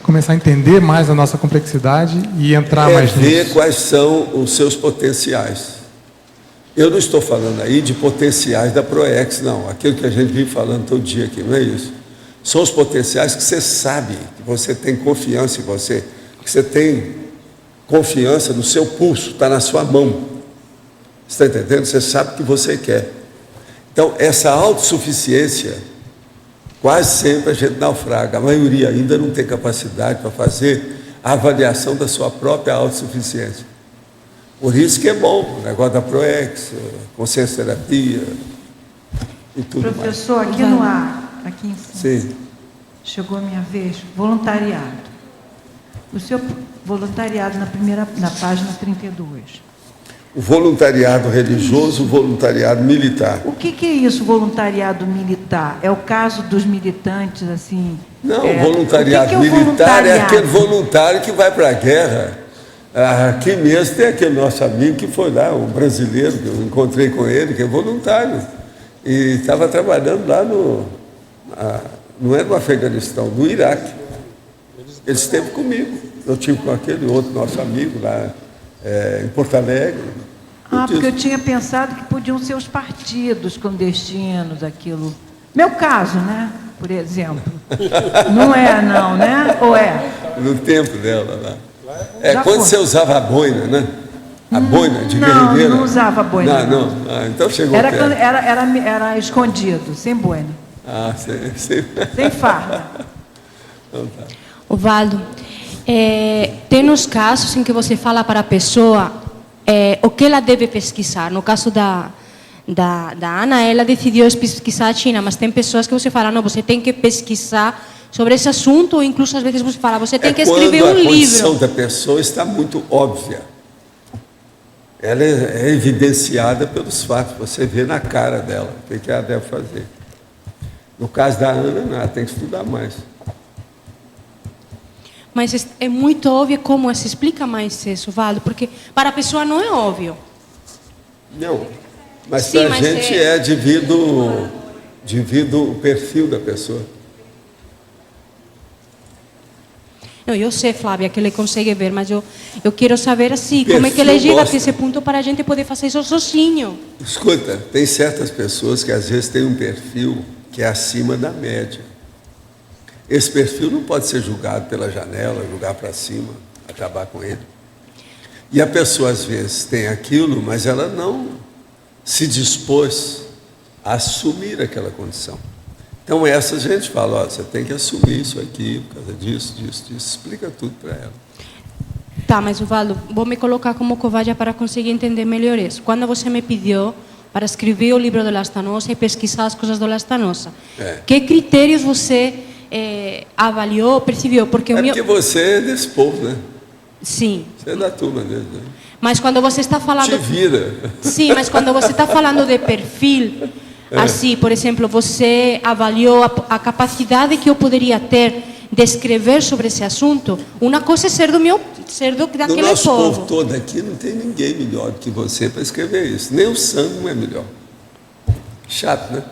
G: começar a entender mais a nossa complexidade e entrar mais nisso?
B: Ver quais são os seus potenciais. Eu não estou falando aí de potenciais da ProEx, não. Aquilo que a gente vive falando todo dia aqui, não é isso. São os potenciais que você sabe, que você tem confiança em você, que você tem confiança no seu pulso, está na sua mão. Você está entendendo? Você sabe o que você quer. Então, essa autossuficiência, quase sempre a gente naufraga. A maioria ainda não tem capacidade para fazer a avaliação da sua própria autossuficiência. Por isso que é bom o negócio da ProEx, consciência terapia e tudo mais.
H: Professor, aqui no ar, aqui em cima,
B: Sim.
H: chegou a minha vez, voluntariado. O seu voluntariado na página 32.
B: O voluntariado religioso, o voluntariado militar.
H: O que é isso, voluntariado militar? É o caso dos militantes, assim?
B: Não, o voluntariado militar é aquele voluntário que vai para a guerra. Aqui mesmo tem aquele nosso amigo que foi lá, um brasileiro, que eu encontrei com ele, que é voluntário. E estava trabalhando lá não é no Afeganistão, no Iraque. Ele esteve comigo. Eu tive com aquele outro nosso amigo lá em Porto Alegre.
H: Porque eu tinha pensado que podiam ser os partidos clandestinos, aquilo. Meu caso, né? Por exemplo. Não é, não, né? Ou é?
B: No tempo dela lá.
H: Já
B: quando
H: foi.
B: você usava a boina, né? A boina de guerrilheira.
H: Não usava boina.
B: Não. Então chegou perto.
H: Era escondido, sem boina. Sem farda.
B: Então tá.
A: Ovaldo, tem os casos em que você fala para a pessoa o que ela deve pesquisar. No caso da Ana, ela decidiu pesquisar a China, mas tem pessoas que você fala, não, você tem que pesquisar sobre esse assunto, ou incluso às vezes você fala, você tem que escrever um livro.
B: A condição da pessoa está muito óbvia. Ela é evidenciada pelos fatos, você vê na cara dela o que ela deve fazer. No caso da Ana, não, ela tem que estudar mais.
A: Mas é muito óbvio como se explica mais isso, Valdo, porque para a pessoa não é óbvio.
B: Não, mas para a gente é devido o perfil da pessoa.
A: Não, eu sei, Flávia, que ele consegue ver, mas eu quero saber assim, como é que ele chega a esse ponto para a gente poder fazer isso sozinho.
B: Escuta, tem certas pessoas que às vezes têm um perfil que é acima da média. Esse perfil não pode ser julgado pela janela, julgar para cima, acabar com ele. E a pessoa, às vezes, tem aquilo, mas ela não se dispôs a assumir aquela condição. Então, essa a gente fala, ó, você tem que assumir isso aqui, por causa disso, explica tudo para ela.
A: Tá, mas Uvaldo, vou me colocar como cobaia para conseguir entender melhor isso. Quando você me pediu para escrever o livro do Lastanosa e pesquisar as coisas do Lastanosa, que critérios você avaliou, percebeu? Porque
B: porque você é desse povo, né?
A: Sim.
B: Você é da turma dele, né?
A: Mas quando você está falando...
B: Te vira.
A: Sim, mas quando você está falando de perfil, assim, por exemplo, você avaliou a capacidade que eu poderia ter de escrever sobre esse assunto. Uma coisa é ser daquele
B: No nosso
A: povo.
B: povo todo aqui, não tem ninguém melhor do que você para escrever isso. Nem o Sandro é melhor. Chato, né?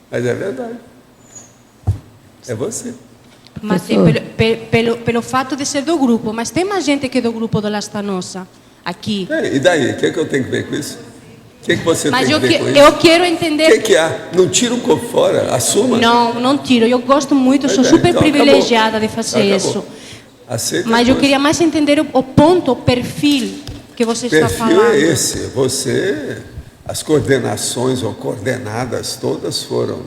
B: Mas é verdade. É você.
A: Mas pelo fato de ser do grupo. Mas tem mais gente que é do grupo do Lastanosa aqui.
B: E daí? O que é que eu tenho que ver com isso? O que é que você
A: Mas
B: tem que ver com isso?
A: eu quero entender...
B: O que há? Não tira um corpo fora? Assuma?
A: Não tiro. Eu gosto muito, eu sou super
B: então
A: privilegiada de fazer isso.
B: Aceita.
A: Mas eu queria mais entender o ponto, o perfil que você está falando.
B: O perfil é esse. Você, as coordenações ou coordenadas todas foram...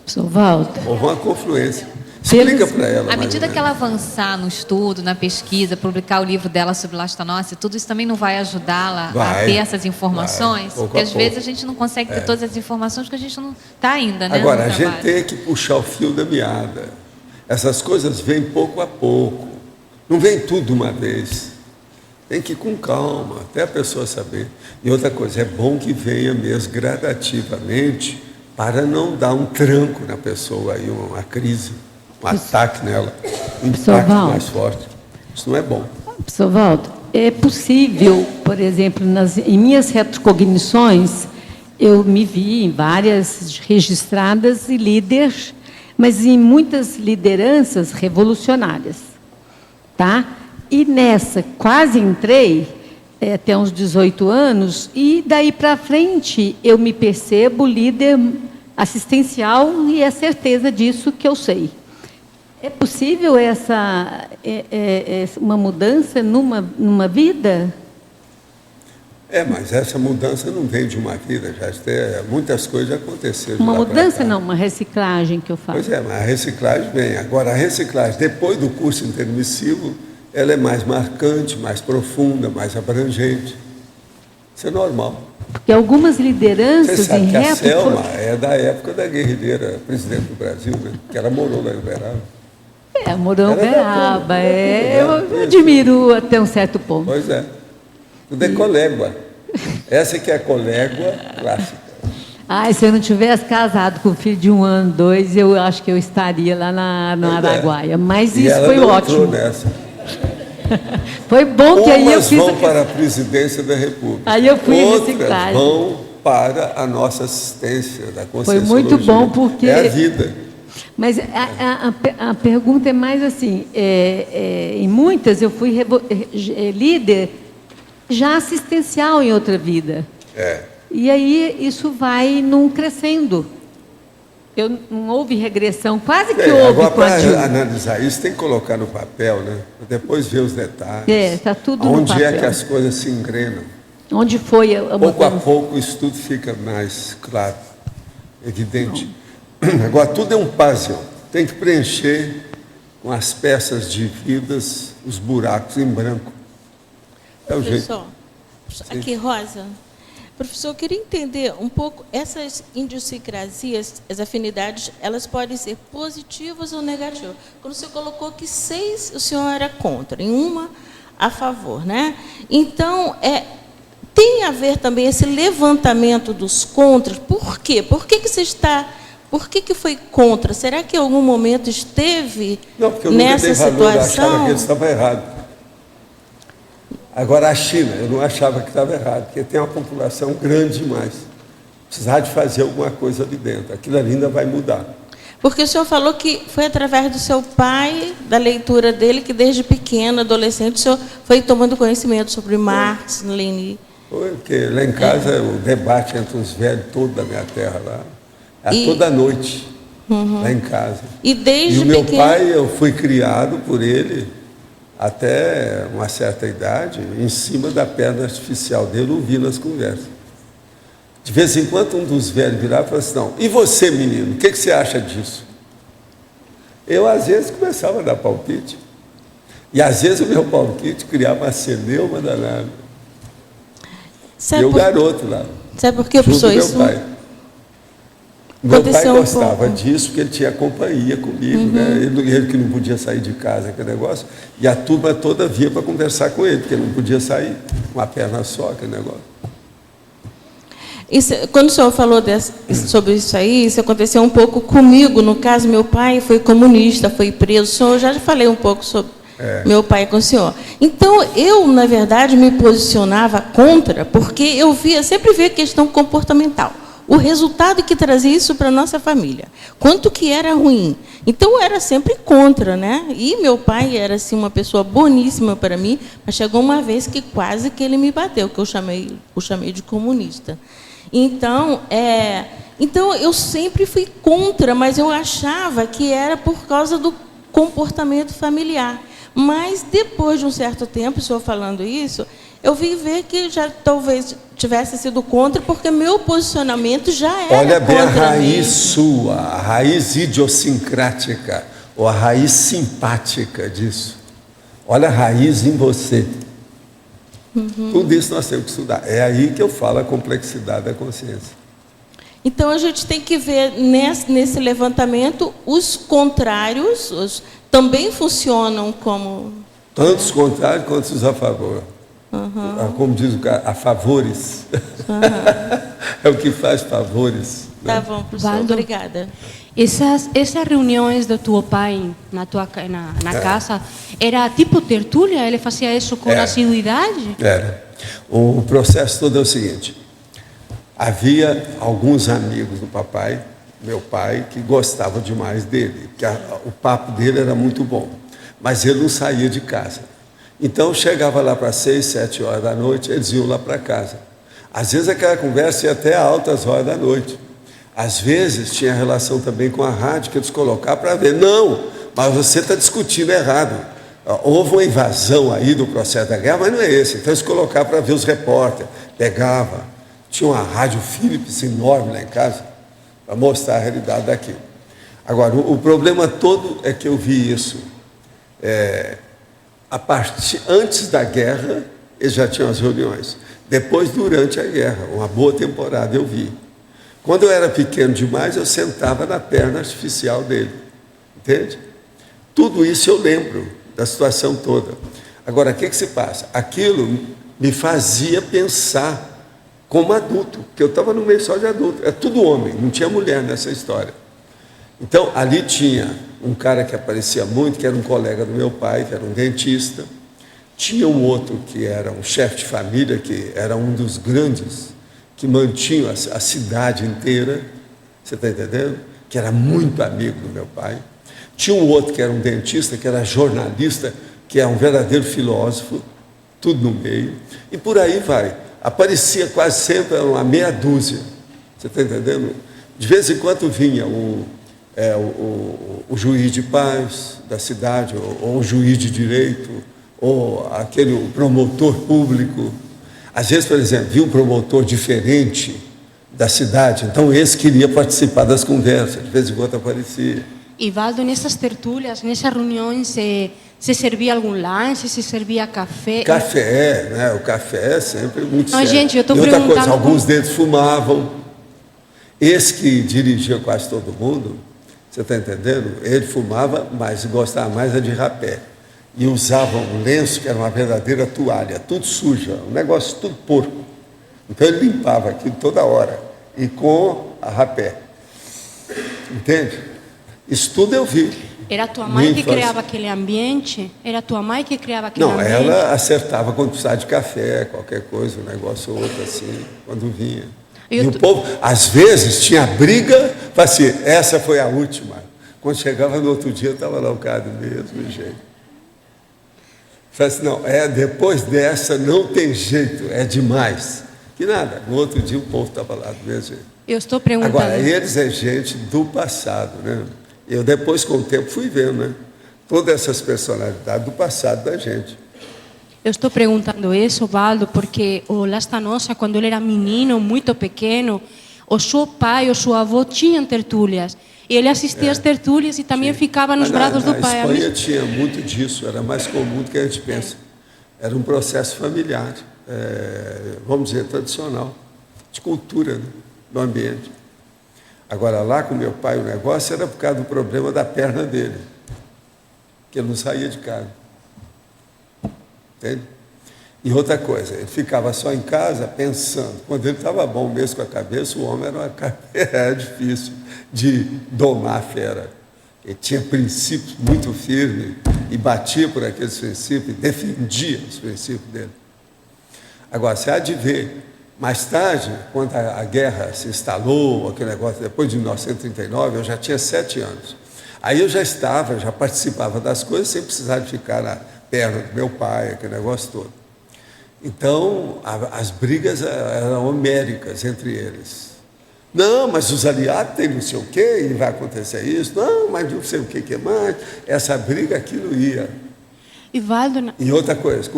I: Professor Waldo.
B: Houve uma confluência. Explica para ela.
D: À medida que ela avançar no estudo, na pesquisa, publicar o livro dela sobre Lastanosa, tudo isso também não vai ajudá-la a ter essas informações? Porque às vezes a gente não consegue ter todas as informações porque a gente não está ainda, né?
B: Agora, a gente tem que puxar o fio da meada. Essas coisas vêm pouco a pouco. Não vem tudo de uma vez. Tem que ir com calma, até a pessoa saber. E outra coisa, é bom que venha mesmo gradativamente para não dar um tranco na pessoa, aí, uma crise, um ataque nela, um impacto mais forte. Isso não é bom.
I: Professor Waldo, é possível, por exemplo, em minhas retrocognições, eu me vi em várias registradas e líderes, mas em muitas lideranças revolucionárias, tá? E nessa quase entrei, até uns 18 anos, e daí para frente eu me percebo líder assistencial e é certeza disso que eu sei. É possível uma mudança numa vida?
B: Mas essa mudança não vem de uma vida, muitas coisas já aconteceram.
I: Uma mudança não, uma reciclagem que eu falo.
B: Pois mas a reciclagem vem. Agora, a reciclagem, depois do curso intermissivo, ela é mais marcante, mais profunda, mais abrangente. Isso é normal.
I: Porque algumas lideranças...
B: Você sabe que a Selma é da época da guerrilheira presidente do Brasil, né? Que ela morou lá em Uberaba.
I: Morou em Uberaba. Eu admiro até um certo ponto.
B: Pois é. Tudo é colégua. Essa que é a colégua clássica.
I: Se eu não tivesse casado com um filho de 1 ano, 2, eu acho que eu estaria lá no Araguaia. Mas isso foi ótimo.
B: Nessa.
I: Foi bom que aí eu fiz...
B: vão para a presidência da República.
I: Aí eu fui
B: reciclagem. Vão para a nossa assistência da conscienciologia.
I: Foi muito bom porque...
B: É a vida.
I: Mas a pergunta é mais assim, em muitas eu fui líder já assistencial em outra vida. E aí isso vai num crescendo. Não houve regressão, quase que houve.
B: Agora, para analisar isso, tem que colocar no papel, né? Depois ver os detalhes.
I: Está tudo no papel.
B: Onde é que as coisas se engrenam.
I: Onde foi a
B: pouco a pouco isso tudo fica mais claro, evidente. Agora, tudo é um puzzle. Tem que preencher com as peças de vidas, os buracos em branco. É o jeito.
J: Aqui, Rosa. Professor, eu queria entender um pouco, essas idiosincrasias, as afinidades, elas podem ser positivas ou negativas. Quando o senhor colocou que 6 o senhor era contra, em uma a favor, né? Então, tem a ver também esse levantamento dos contras. Por quê? Por que você está... Por que foi contra? Será que em algum momento esteve nessa situação?
B: Eu achava que ele estava errado. Agora, a China, eu não achava que estava errado, porque tem uma população grande demais. Precisava de fazer alguma coisa ali dentro. Aquilo ali ainda vai mudar.
J: Porque o senhor falou que foi através do seu pai, da leitura dele, que desde pequeno, adolescente, o senhor foi tomando conhecimento sobre Marx, Lenin.
B: Foi, porque lá em casa o debate entre os velhos todos da minha terra lá, toda noite, lá em casa.
J: E desde
B: o meu
J: pequeno...
B: pai, eu fui criado por ele até uma certa idade, em cima da perna artificial dele, ouvindo as conversas. De vez em quando um dos velhos virava e falava assim, não, e você, menino, o que você acha disso? Eu, às vezes, começava a dar palpite. E, às vezes, o meu palpite criava uma celeuma danada. E o garoto lá.
J: Sabe por quê, professor?
B: Isso... Meu pai gostava disso, porque ele tinha companhia comigo, né? Ele que não podia sair de casa, aquele negócio. E a turma toda vinha para conversar com ele, porque ele não podia sair, uma perna só, aquele negócio.
J: Quando o senhor falou sobre isso aí, isso aconteceu um pouco comigo. No caso, meu pai foi comunista, foi preso. O senhor, já falei um pouco sobre meu pai com o senhor. Então, eu, na verdade, me posicionava contra, porque eu sempre via questão comportamental. O resultado que trazia isso para a nossa família. Quanto que era ruim. Então, eu era sempre contra, né? E meu pai era, assim, uma pessoa boníssima para mim, mas chegou uma vez que quase que ele me bateu, que eu chamei de comunista. Então, eu sempre fui contra, mas eu achava que era por causa do comportamento familiar. Mas, depois de um certo tempo, o senhor falando isso, eu vim ver que já talvez tivesse sido contra, porque meu posicionamento já era
B: Olha bem
J: contra
B: a raiz
J: mesmo.
B: sua, a raiz idiosincrática, ou a raiz simpática disso. Olha a raiz em você. Tudo isso nós temos que estudar. É aí que eu falo a complexidade da consciência.
J: Então, a gente tem que ver nesse levantamento os contrários, também funcionam como...
B: Tanto os contrários quanto os a favor. Como diz o cara, a favores. É o que faz favores.
J: Tá bom, professor.
A: Valdo,
J: obrigada.
A: Essas reuniões do teu pai na casa, era tipo tertúlia? Ele fazia isso com assiduidade?
B: Era. O processo todo é o seguinte. Havia alguns amigos do papai, meu pai, que gostavam demais dele, porque o papo dele era muito bom, mas ele não saía de casa. Então, chegava lá para 6, 7 horas da noite, eles iam lá para casa. Às vezes, aquela conversa ia até altas horas da noite. Às vezes, tinha relação também com a rádio, que eles colocavam para ver. Não, mas você está discutindo errado. Houve uma invasão aí do processo da guerra, mas não é esse. Então, eles colocavam para ver os repórteres. Pegava. Tinha uma rádio Philips enorme lá em casa, para mostrar a realidade daquilo. Agora, o problema todo é que eu vi isso. Antes da guerra, eles já tinham as reuniões. Depois, durante a guerra, uma boa temporada, eu vi. Quando eu era pequeno demais, eu sentava na perna artificial dele. Entende? Tudo isso eu lembro da situação toda. Agora, o que se passa? Aquilo me fazia pensar como adulto, porque eu estava no meio só de adulto. É tudo homem, não tinha mulher nessa história. Então, ali tinha um cara que aparecia muito, que era um colega do meu pai, que era um dentista. Tinha um outro que era um chefe de família, que era um dos grandes, que mantinha a cidade inteira, você está entendendo? Que era muito amigo do meu pai. Tinha um outro que era um dentista, que era jornalista, que é um verdadeiro filósofo, tudo no meio. E por aí vai. Aparecia quase sempre uma meia dúzia, você está entendendo? De vez em quando vinha o juiz de paz da cidade, ou o juiz de direito, ou o promotor público. Às vezes, por exemplo, vinha um promotor diferente da cidade, então esse queria participar das conversas, de vez em quando aparecia.
A: E Valdo, nessas tertúlias, nessas reuniões, se servia algum lanche, se servia café?
B: Café, né? O café é sempre muito
A: Não,
B: sério.
A: gente, eu estou
B: perguntando. Outra coisa,
A: como...
B: alguns deles fumavam. Esse que dirigia quase todo mundo, você está entendendo? Ele fumava, mas gostava mais de rapé. E usava um lenço que era uma verdadeira toalha, tudo suja, um negócio tudo porco. Então ele limpava aquilo toda hora, e com a rapé. Entende? Isso tudo eu vi.
A: Era tua mãe que criava aquele ambiente? Era tua mãe que criava aquele ambiente?
B: Não, ela acertava quando precisava de café, qualquer coisa, um negócio ou outro assim, quando vinha. E o povo, às vezes, tinha briga, assim, essa foi a última. Quando chegava no outro dia, estava lá o cara do mesmo jeito. Falei assim, não, depois dessa não tem jeito, é demais. Que nada, no outro dia o povo estava lá do mesmo jeito.
A: Eu estou perguntando.
B: Agora, eles é gente do passado, né? Eu depois, com o tempo, fui vendo, né? Todas essas personalidades do passado da gente.
A: Eu estou perguntando isso, Valdo, porque o Lastanosa, quando ele era menino, muito pequeno, o seu pai ou seu avô tinham tertúlias. E ele assistia às tertúlias e também ficava nos braços do pai.
B: A Espanha tinha muito disso, era mais comum do que a gente pensa. Era um processo familiar, vamos dizer, tradicional, de cultura, né? Do ambiente. Agora, lá com meu pai, o negócio era por causa do problema da perna dele, que ele não saía de casa. Entende? E outra coisa, ele ficava só em casa pensando. Quando ele estava bom mesmo com a cabeça, o homem era difícil de domar a fera. Ele tinha princípios muito firmes e batia por aqueles princípios e defendia os princípios dele. Agora, você há de ver, mais tarde, quando a guerra se instalou, aquele negócio, depois de 1939, eu já tinha 7 anos. Aí eu já participava das coisas sem precisar de ficar na perna do meu pai, aquele negócio todo. Então, as brigas eram homéricas entre eles. Não, mas os aliados têm não sei o quê, e vai acontecer isso. Não, mas não sei o que mais. Essa briga, aquilo ia.
A: E Valdo...
B: E outra coisa,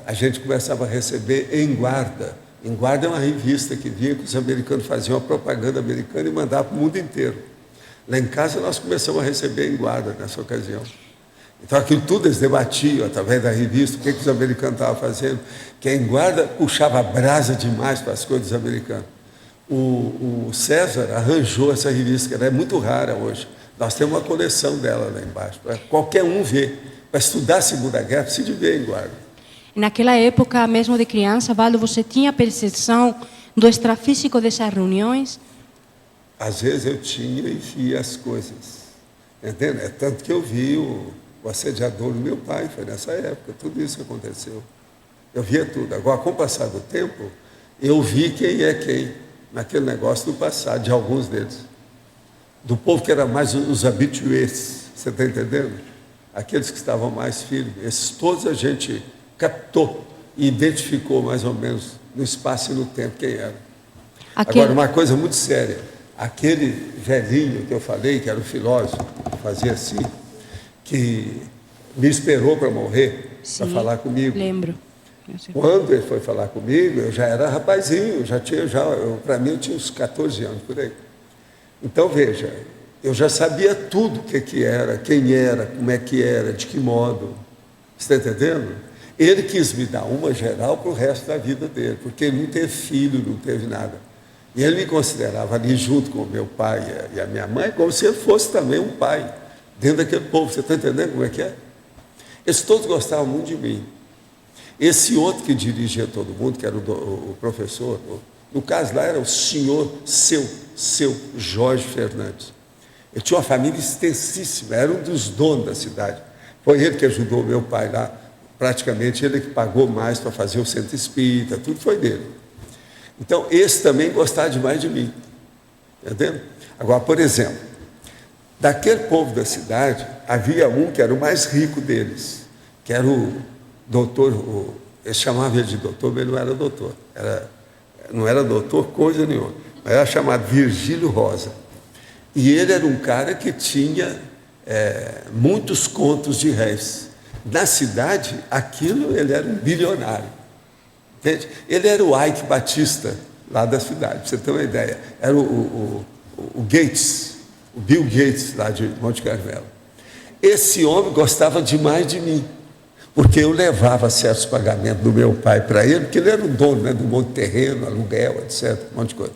B: a gente começava a receber em Guarda. Em Guarda é uma revista que vinha, que os americanos faziam a propaganda americana e mandavam para o mundo inteiro. Lá em casa nós começamos a receber em Guarda nessa ocasião. Então aquilo tudo eles debatiam através da revista, o que os americanos estavam fazendo, que em Guarda puxava brasa demais para as coisas dos americanos. O César arranjou essa revista, que ela é muito rara hoje. Nós temos uma coleção dela lá embaixo, para qualquer um ver. Para estudar a Segunda Guerra, precisa de ver em Guarda.
A: Naquela época, mesmo de criança, Valdo, você tinha percepção do extrafísico dessas reuniões?
B: Às vezes eu tinha e via as coisas. Entende? É tanto que eu vi o assediador do meu pai, foi nessa época, tudo isso que aconteceu. Eu via tudo. Agora, com o passar do tempo, eu vi quem é quem, naquele negócio do passado, de alguns deles. Do povo que era mais os habitués, você está entendendo? Aqueles que estavam mais firmes. Esses todos a gente captou e identificou mais ou menos no espaço e no tempo quem era. Agora, uma coisa muito séria, aquele velhinho que eu falei, que era o filósofo, fazia assim, que me esperou para morrer, para falar comigo.
A: Lembro.
B: Quando ele foi falar comigo, eu já era rapazinho, para mim eu tinha uns 14 anos por aí. Então, veja, eu já sabia tudo o que era, quem era, como é que era, de que modo. Você está entendendo? Ele quis me dar uma geral para o resto da vida dele, porque ele não teve filho, não teve nada. E ele me considerava ali, junto com o meu pai e a minha mãe, como se ele fosse também um pai, dentro daquele povo. Você está entendendo como é que é? Eles todos gostavam muito de mim. Esse outro que dirigia todo mundo, que era o professor, no caso lá era o senhor seu Jorge Fernandes. Ele tinha uma família extensíssima, era um dos donos da cidade. Foi ele que ajudou o meu pai lá, praticamente ele que pagou mais para fazer o centro espírita, tudo foi dele. Então, esse também gostava demais de mim. Entendeu? Agora, por exemplo, daquele povo da cidade, havia um que era o mais rico deles, que era o doutor, eles chamavam ele de doutor, mas ele não era doutor. Não era doutor coisa nenhuma, mas era chamado Virgílio Rosa. E ele era um cara que tinha muitos contos de réis. Na cidade, ele era um bilionário. Entende? Ele era o Ike Batista, lá da cidade, para você ter uma ideia. Era o Gates, o Bill Gates, lá de Monte Carmelo. Esse homem gostava demais de mim, porque eu levava certos pagamentos do meu pai para ele, porque ele era o dono, né, do monte de terreno, aluguel, etc., um monte de coisa.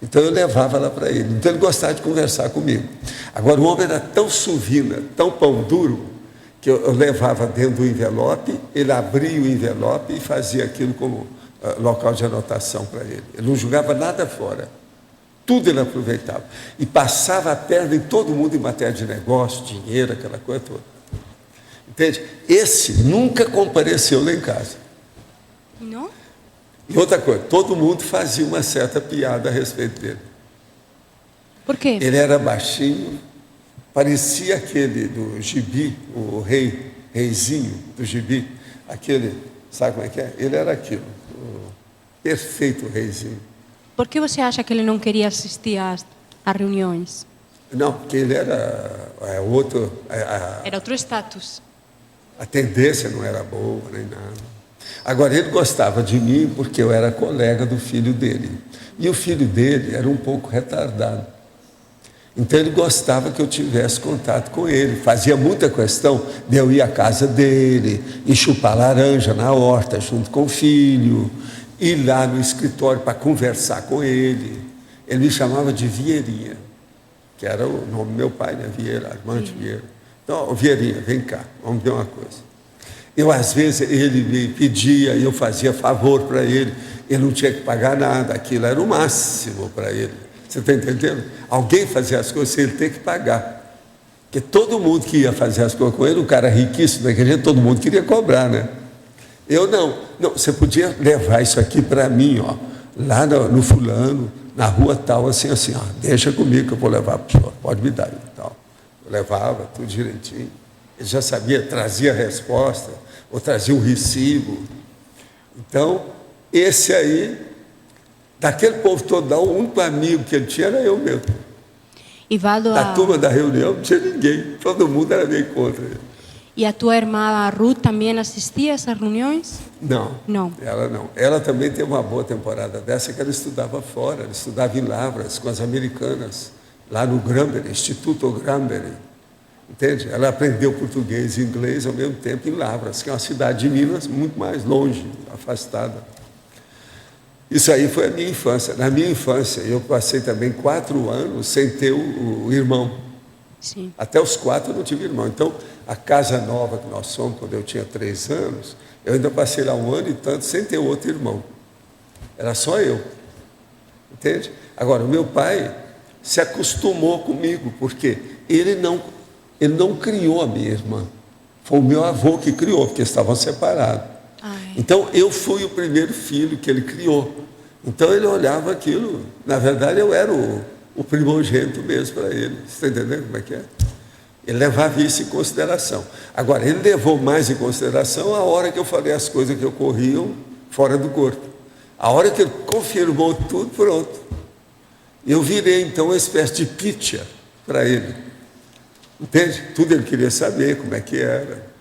B: Então eu levava lá para ele. Então ele gostava de conversar comigo. Agora o homem era tão suvina, tão pão duro, que eu levava dentro do envelope, ele abria o envelope e fazia aquilo como local de anotação para ele. Ele não jogava nada fora. Tudo ele aproveitava. E passava a perna em todo mundo em matéria de negócio, dinheiro, aquela coisa toda. Entende? Esse nunca compareceu lá em casa.
A: Não?
B: E outra coisa, todo mundo fazia uma certa piada a respeito dele.
A: Por quê?
B: Ele era baixinho, parecia aquele do Gibi, o rei reizinho do gibi, aquele, sabe como é que é? Ele era aquilo, o perfeito reizinho.
A: Por que você acha que ele não queria assistir às reuniões?
B: Não, porque ele era outro...
A: Era outro status.
B: A tendência não era boa, nem nada. Agora, ele gostava de mim porque eu era colega do filho dele. E o filho dele era um pouco retardado. Então, ele gostava que eu tivesse contato com ele. Fazia muita questão de eu ir à casa dele, e chupar laranja na horta junto com o filho, ir lá no escritório para conversar com ele. Ele me chamava de Vieirinha, que era o nome do meu pai, né? Vieira, Armando Vieira. Então, Vieirinha, vem cá, vamos ver uma coisa. Eu, às vezes, ele me pedia e eu fazia favor para ele. Ele não tinha que pagar nada, aquilo era o máximo para ele. Você está entendendo? Alguém fazia as coisas sem ele ter que pagar. Porque todo mundo que ia fazer as coisas com ele, o cara riquíssimo daquele jeito, todo mundo queria cobrar, né? Eu não. Não, você podia levar isso aqui para mim, ó, lá no fulano, na rua tal, assim, ó, deixa comigo que eu vou levar para o senhor, pode me dar e tal. Eu levava tudo direitinho. Ele já sabia, trazia a resposta, ou trazia um recibo. Então, esse aí, daquele povo todo, o único amigo que ele tinha era eu mesmo.
A: E Valdo,
B: da turma da reunião não tinha ninguém, todo mundo era meio contra ele.
A: E a tua irmã Ruth também assistia a essas reuniões?
B: Não,
A: não.
B: Ela não. Ela também teve uma boa temporada dessa, que ela estudava fora, ela estudava em Lavras, com as americanas, lá no Granbury, Instituto Granbury. Entende? Ela aprendeu português e inglês ao mesmo tempo em Lavras, que é uma cidade de Minas muito mais longe, afastada. Isso aí foi a minha infância. Na minha infância, eu passei também 4 anos sem ter o irmão.
A: Sim.
B: Até os 4 eu não tive irmão. Então, a casa nova que nós fomos, quando eu tinha 3 anos, eu ainda passei lá 1 ano e tanto sem ter outro irmão. Era só eu. Entende? Agora, o meu pai se acostumou comigo, porque ele não criou a minha irmã. Foi o meu avô que criou, porque estavam separados. Então, eu fui o primeiro filho que ele criou. Então, ele olhava aquilo. Na verdade, eu era o primogênito mesmo para ele. Você está entendendo como é que é? Ele levava isso em consideração. Agora, ele levou mais em consideração a hora que eu falei as coisas que ocorriam fora do corpo. A hora que ele confirmou tudo, pronto. Eu virei, então, uma espécie de pitcher para ele. Entende? Tudo ele queria saber, como é que era.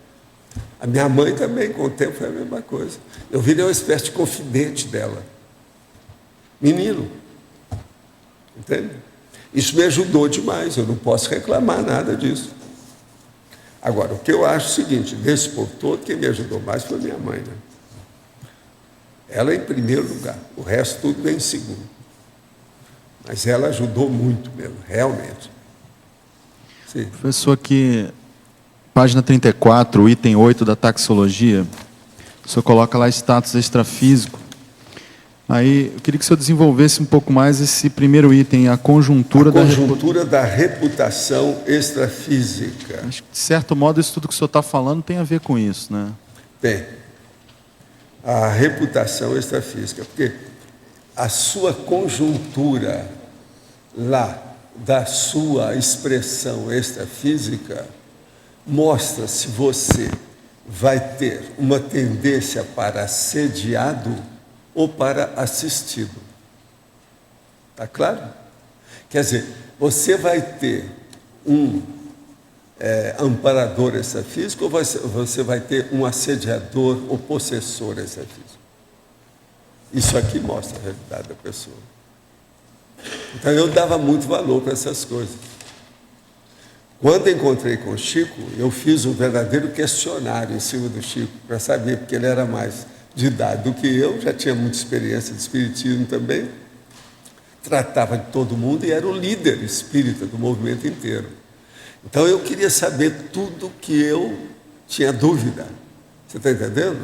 B: A minha mãe também, com o tempo, foi a mesma coisa. Eu virei uma espécie de confidente dela. Menino. Entende? Isso me ajudou demais, eu não posso reclamar nada disso. Agora, o que eu acho é o seguinte, desse povo todo, quem me ajudou mais foi minha mãe, né? Ela em primeiro lugar, o resto tudo vem em segundo. Mas ela ajudou muito mesmo, realmente. Sim.
K: Professor, aqui, página 34, item 8 da taxologia, o senhor coloca lá status extrafísico. Aí, eu queria que o senhor desenvolvesse um pouco mais esse primeiro item, a conjuntura
B: da reputação extrafísica.
K: Acho que, de certo modo, isso tudo que o senhor está falando tem a ver com isso, né?
B: Tem. A reputação extrafísica, porque a sua conjuntura lá da sua expressão extrafísica mostra se você vai ter uma tendência para assediado ou para assistido. Está claro? Quer dizer, você vai ter um amparador extrafísico ou você vai ter um assediador ou possessor extrafísico? Isso aqui mostra a realidade da pessoa. Então, eu dava muito valor para essas coisas. Quando encontrei com o Chico, eu fiz um verdadeiro questionário em cima do Chico, para saber, porque ele era mais de idade do que eu, já tinha muita experiência de espiritismo também, tratava de todo mundo e era o líder espírita do movimento inteiro. Então, eu queria saber tudo que eu tinha dúvida. Você está entendendo?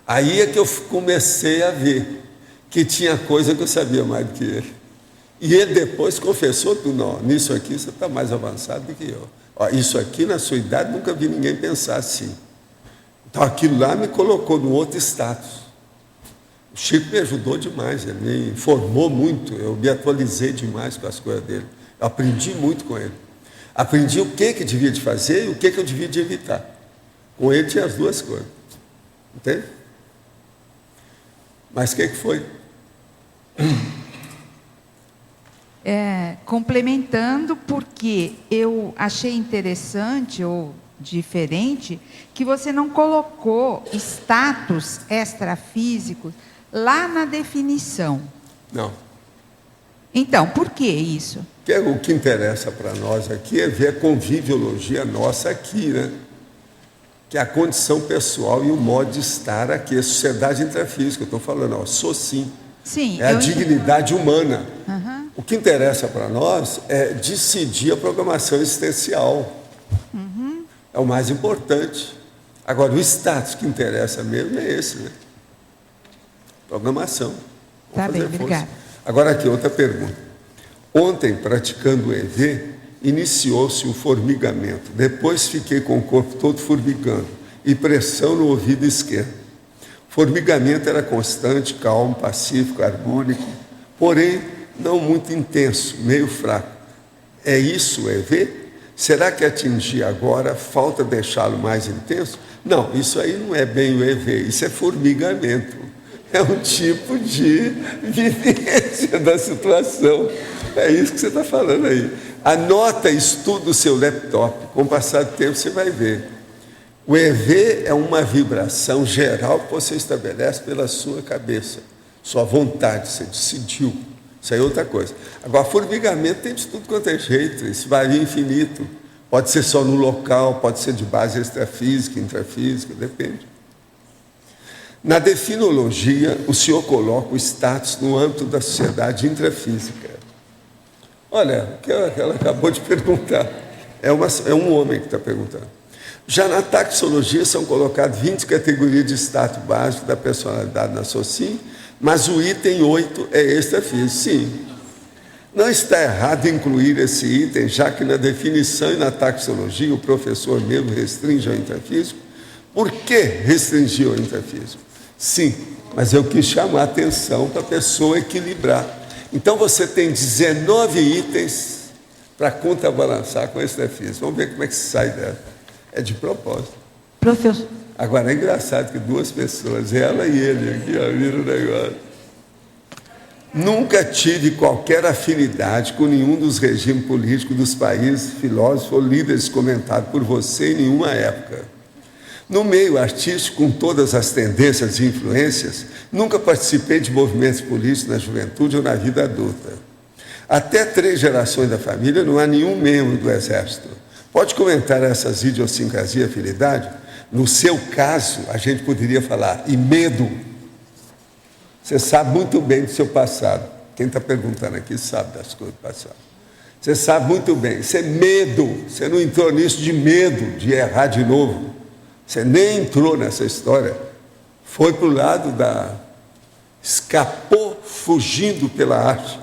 B: Aí é que eu comecei a ver que tinha coisa que eu sabia mais do que ele. E ele depois confessou tudo, não, nisso aqui você está mais avançado do que eu. Ó, isso aqui, na sua idade, nunca vi ninguém pensar assim. Então, aquilo lá me colocou num outro status. O Chico me ajudou demais, ele me informou muito, eu me atualizei demais com as coisas dele. Eu aprendi muito com ele. Aprendi o que devia de fazer e o que eu devia de evitar. Com ele tinha as duas coisas. Entende? Mas o que foi?
L: Complementando, porque eu achei interessante ou diferente que você não colocou status extrafísicos lá na definição.
B: Não.
L: Então, por que isso?
B: Porque o que interessa para nós aqui é ver a conviviologia nossa aqui, né? Que é a condição pessoal e o modo de estar aqui, a sociedade intrafísica, eu estou falando, sou sim.
L: Sim.
B: É a dignidade humana.
L: Uhum.
B: O que interessa para nós é decidir a programação existencial.
L: Uhum.
B: É o mais importante. Agora, o status que interessa mesmo é esse, né? Programação.
L: Tá bem, obrigada.
B: Agora aqui, outra pergunta. Ontem, praticando o EV, iniciou-se um formigamento. Depois fiquei com o corpo todo formigando e pressão no ouvido esquerdo. Formigamento era constante, calmo, pacífico, harmônico, porém não muito intenso, meio fraco. É isso o EV? Será que atingir agora falta deixá-lo mais intenso? Não, isso aí não é bem o EV, isso é formigamento. É um tipo de vivência da situação. É isso que você está falando aí. Anota, estuda o seu laptop. Com o passar do tempo você vai ver. O EV é uma vibração geral que você estabelece pela sua cabeça. Sua vontade, você decidiu. Isso aí é outra coisa. Agora, formigamento tem de tudo quanto é jeito. Isso varia infinito. Pode ser só no local, pode ser de base extrafísica, intrafísica, depende. Na definologia, o senhor coloca o status no âmbito da sociedade intrafísica. Olha, o que ela acabou de perguntar. É um homem que está perguntando. Já na taxologia são colocadas 20 categorias de status básico da personalidade na SOCIM, mas o item 8 é extrafísico. Sim. Não está errado incluir esse item, já que na definição e na taxologia o professor mesmo restringe ao intrafísico. Por que restringir ao intrafísico? Sim, mas eu quis chamar a atenção para a pessoa equilibrar. Então você tem 19 itens para contrabalançar com extrafísico. Vamos ver como é que se sai dela. É de propósito.
H: Professor.
B: Agora é engraçado que duas pessoas, ela e ele, aqui, viram o negócio. Nunca tive qualquer afinidade com nenhum dos regimes políticos dos países, filósofos ou líderes comentados por você em nenhuma época. No meio artístico, com todas as tendências e influências, nunca participei de movimentos políticos na juventude ou na vida adulta. Até 3 gerações da família não há nenhum membro do Exército. Pode comentar essas idiosincrasias e afinidade? No seu caso, a gente poderia falar, e medo. Você sabe muito bem do seu passado. Quem está perguntando aqui sabe das coisas do passado. Você sabe muito bem. Isso é medo. Você não entrou nisso de medo de errar de novo. Você nem entrou nessa história. Foi para o lado escapou fugindo pela arte.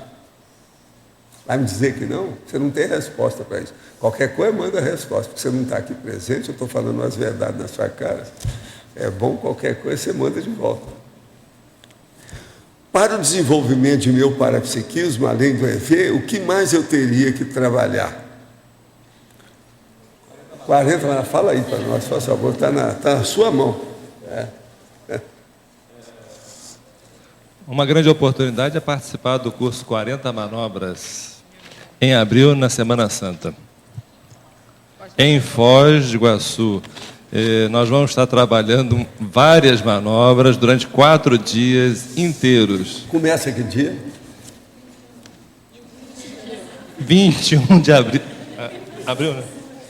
B: Vai me dizer que não? Você não tem resposta para isso. Qualquer coisa manda a resposta, porque você não está aqui presente, eu estou falando as verdades na sua cara. É bom, qualquer coisa você manda de volta. Para o desenvolvimento de meu parapsiquismo, além do EV, o que mais eu teria que trabalhar? 40, fala aí para nós, por favor, está na sua mão.
M: Uma grande oportunidade é participar do curso 40 Manobras, em abril, na Semana Santa. Em Foz do Iguaçu. Nós vamos estar trabalhando várias manobras durante 4 dias inteiros.
B: Começa que dia?
M: 21 de abril. Abril, né?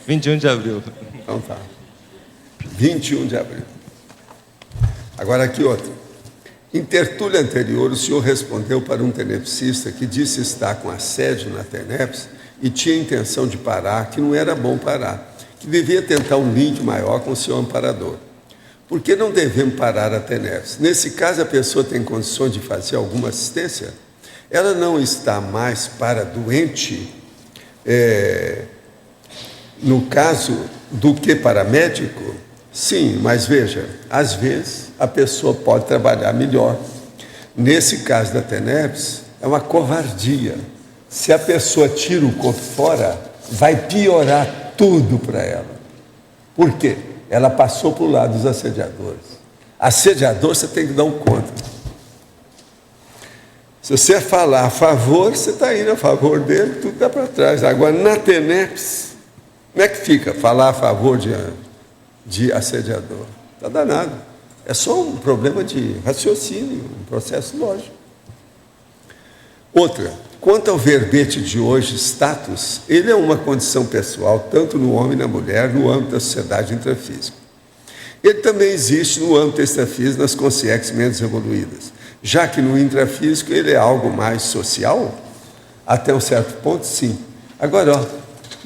M: 21 de abril.
B: Então tá. 21 de abril. Agora aqui outra. Em tertúlia anterior, o senhor respondeu para um tenepsista que disse estar com assédio na TENEPS e tinha intenção de parar, que não era bom parar, que devia tentar um link maior com o seu amparador. Por que não devemos parar a TENEPS? Nesse caso, a pessoa tem condições de fazer alguma assistência? Ela não está mais para doente, no caso, do que para médico? Sim, mas veja, às vezes a pessoa pode trabalhar melhor. Nesse caso da TENEPS, é uma covardia. Se a pessoa tira o corpo fora, vai piorar tudo para ela. Por quê? ela passou para o lado dos assediadores. Assediador, você tem que dar um contra. Se você falar a favor, você está indo a favor dele, tudo dá para trás. Agora, na TENEPS, como é que fica falar a favor de assediador? Está danado. É só um problema de raciocínio, um processo lógico. Outra, quanto ao verbete de hoje, status, ele é uma condição pessoal, tanto no homem e na mulher, no âmbito da sociedade intrafísica. Ele também existe no âmbito extrafísico nas consciências menos evoluídas, já que no intrafísico ele é algo mais social, até um certo ponto, sim. Agora, ó,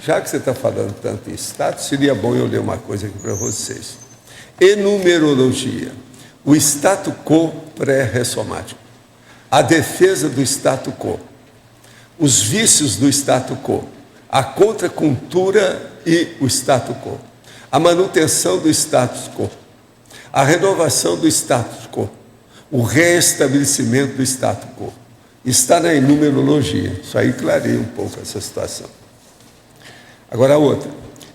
B: já que você está falando tanto em status, seria bom eu ler uma coisa aqui para vocês. Enumerologia, o status quo pré-ressomático, a defesa do status quo, os vícios do status quo, a contracultura e o status quo, a manutenção do status quo, a renovação do status quo, o reestabelecimento do status quo. Está na numerologia. Isso aí clareia um pouco essa situação. Agora a outra.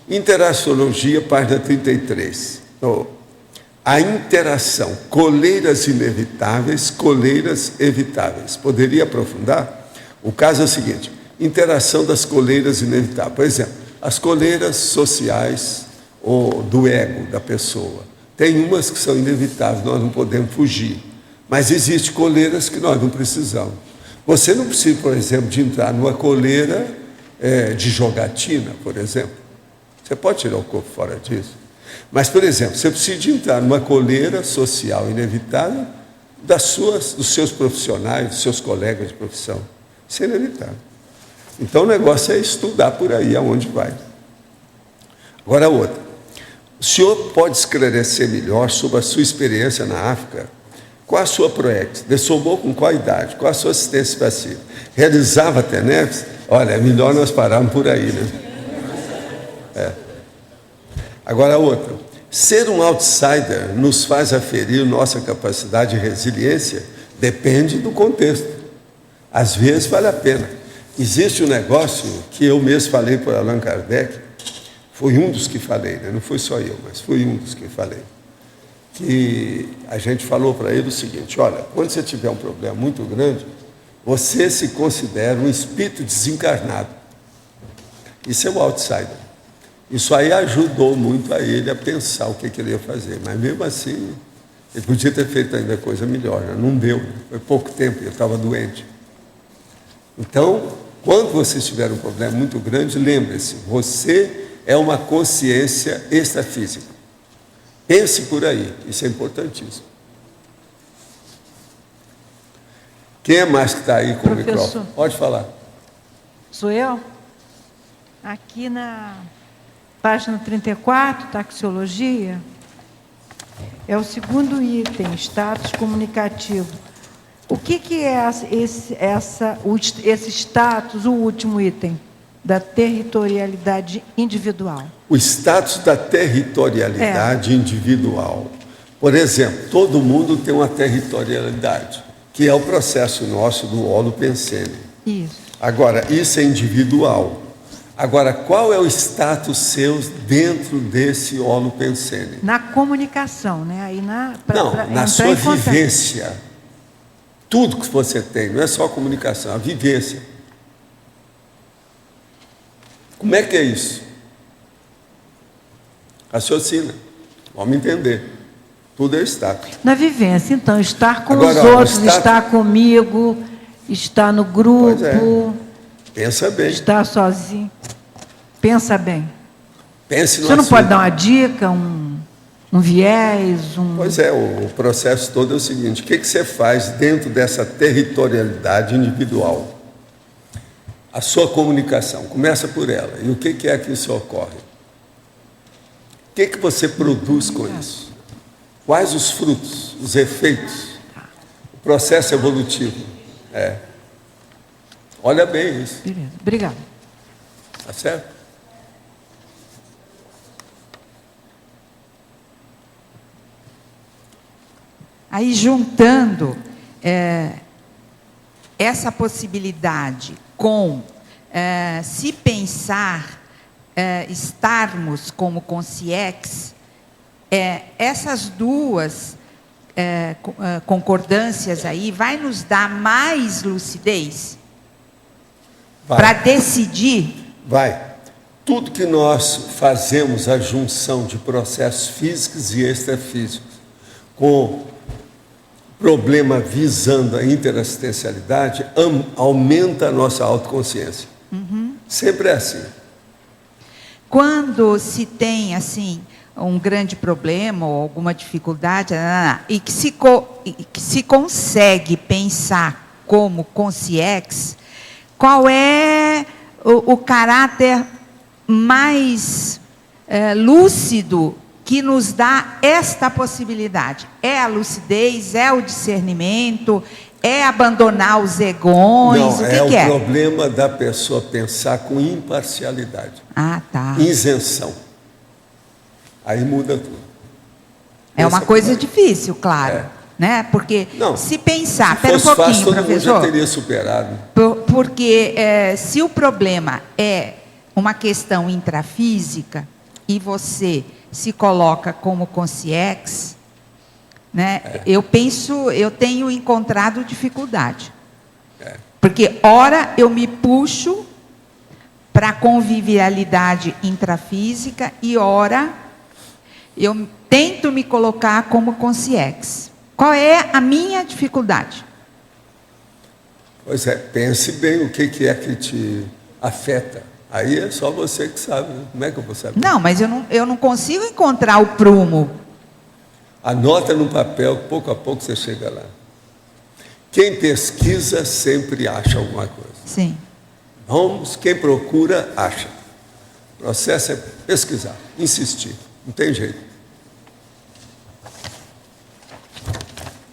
B: Interaciologia, página 33. A interação, coleiras inevitáveis, coleiras evitáveis. Poderia aprofundar? O caso é o seguinte, interação das coleiras inevitáveis. Por exemplo, as coleiras sociais ou do ego da pessoa. Tem umas que são inevitáveis, nós não podemos fugir. Mas existem coleiras que nós não precisamos. Você não precisa, por exemplo, de entrar numa coleira de jogatina, por exemplo. Você pode tirar o corpo fora disso. Mas, por exemplo, você precisa de entrar numa coleira social inevitável dos seus profissionais, dos seus colegas de profissão. Isso é inevitável. Então, o negócio é estudar por aí, aonde vai. Agora, outra. O senhor pode esclarecer melhor sobre a sua experiência na África? Qual a sua proex? Dessomou com qual idade? Qual a sua assistência passiva? Realizava TENEPS? Olha, é melhor nós pararmos por aí, né? Agora, outra. Ser um outsider nos faz aferir nossa capacidade de resiliência? Depende do contexto. Às vezes vale a pena. Existe um negócio que eu mesmo falei para Allan Kardec, foi um dos que falei, né? Não foi só eu, mas foi um dos que falei. Que a gente falou para ele o seguinte, olha, quando você tiver um problema muito grande, você se considera um espírito desencarnado. Isso é o outsider. Isso aí ajudou muito a ele a pensar o que ele ia fazer, mas mesmo assim, ele podia ter feito ainda coisa melhor, né? Não deu, foi pouco tempo, ele estava doente. Então, quando você tiver um problema muito grande, lembre-se, você é uma consciência extrafísica. Pense por aí, isso é importantíssimo. Quem é mais que está aí com o microfone? Pode falar.
H: Sou eu? Aqui na página 34, taxologia, é o segundo item, status comunicativo. O que é esse status, o último item, da territorialidade individual?
B: O status da territorialidade individual. Por exemplo, todo mundo tem uma territorialidade, que é o processo nosso do holopensene.
H: Isso.
B: Agora, isso é individual. Agora, qual é o status seu dentro desse holopensene?
H: Na comunicação, né? Aí na
B: sua vivência. Tudo que você tem, não é só a comunicação, a vivência. Como é que é isso? Raciocina. Vamos entender. Tudo é status.
H: Na vivência, então, estar com os outros, estar comigo, estar no grupo.
B: Pois é. Pensa bem.
H: Estar sozinho. Pensa bem.
B: Pense no
H: Você não
B: assunto.
H: pode dar uma dica, um viés?
B: Pois é, o processo todo é o seguinte, o que você faz dentro dessa territorialidade individual? A sua comunicação, começa por ela. E o que é que isso ocorre? O que você produz com isso? Quais os frutos, os efeitos? O processo evolutivo. Olha bem isso.
H: Beleza, obrigada.
B: Tá certo?
L: Aí, juntando essa possibilidade com se pensar, estarmos como consciex, essas duas concordâncias aí vai nos dar mais lucidez para decidir?
B: Vai. Tudo que nós fazemos a junção de processos físicos e extrafísicos com problema visando a interassistencialidade aumenta a nossa autoconsciência. Sempre é assim.
L: Quando se tem assim um grande problema ou alguma dificuldade e que se consegue pensar como consciex, qual é o caráter mais lúcido que nos dá esta possibilidade? É a lucidez, é o discernimento, é abandonar os egões?
B: Não,
L: o que
B: é o problema da pessoa pensar com imparcialidade.
L: Ah, tá.
B: Isenção. Aí muda tudo.
L: É uma coisa difícil, claro. Né? Porque se pensar...
B: Se fosse fácil, todo mundo já teria superado.
L: Porque se o problema é uma questão intrafísica e você se coloca como consciex, né? Eu tenho encontrado dificuldade. Porque, ora, eu me puxo para a convivialidade intrafísica e, ora, eu tento me colocar como consciex. Qual é a minha dificuldade?
B: Pois é, pense bem o que é que te afeta. Aí é só você que sabe. Como é que eu vou saber?
L: Não, mas eu não consigo encontrar o prumo.
B: Anota no papel, pouco a pouco você chega lá. Quem pesquisa sempre acha alguma coisa.
L: Sim.
B: Vamos, quem procura, acha. O processo é pesquisar, insistir. Não tem jeito.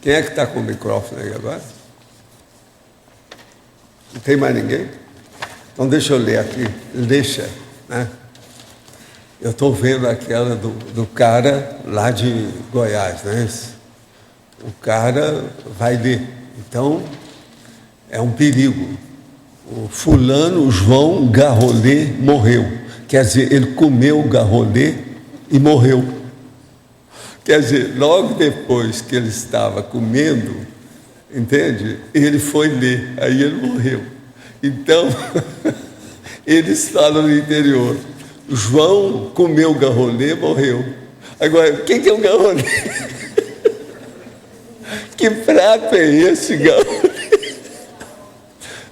B: Quem é que está com o microfone aí agora? Não tem mais ninguém? Então deixa eu ler aqui. Deixa, né? Eu estou vendo aquela do cara lá de Goiás, né? O cara vai ler. Então, é um perigo. O fulano, o João Garrolê, morreu. Quer dizer, ele comeu o garrolê e morreu. Quer dizer, logo depois que ele estava comendo, entende? Ele foi ler, aí ele morreu. Então, eles falam no interior, João comeu o garrolê, morreu. Agora, o que é o garrolê? Que prato é esse, garrolê?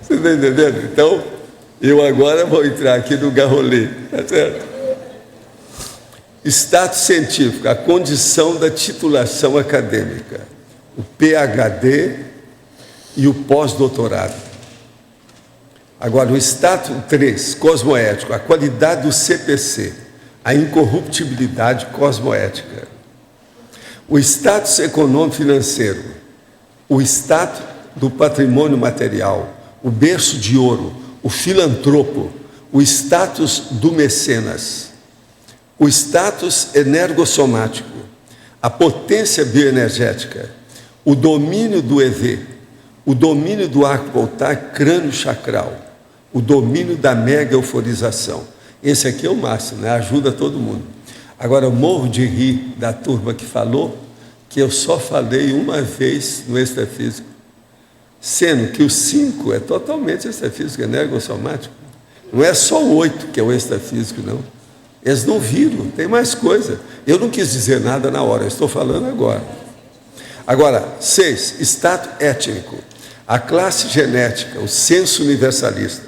B: Você está entendendo? Então, eu agora vou entrar aqui no garrolê, tá certo? Status científico, a condição da titulação acadêmica, o PhD e o pós-doutorado. Agora, o status 3, cosmoético, a qualidade do CPC, a incorruptibilidade cosmoética. O status econômico-financeiro, o status do patrimônio material, o berço de ouro, o filantropo, o status do mecenas, o status energossomático, a potência bioenergética, o domínio do EV, o domínio do arco voltaico crânio-chacral, o domínio da mega-euforização. Esse aqui é o máximo, né? Ajuda todo mundo. Agora, eu morro de rir da turma que falou que eu só falei uma vez no extrafísico, sendo que o 5 é totalmente extrafísico, energossomático. Não é só o 8 que é o extrafísico, não. Eles não viram, tem mais coisa. Eu não quis dizer nada na hora, eu estou falando agora. Agora, 6, status étnico, a classe genética, o senso universalista.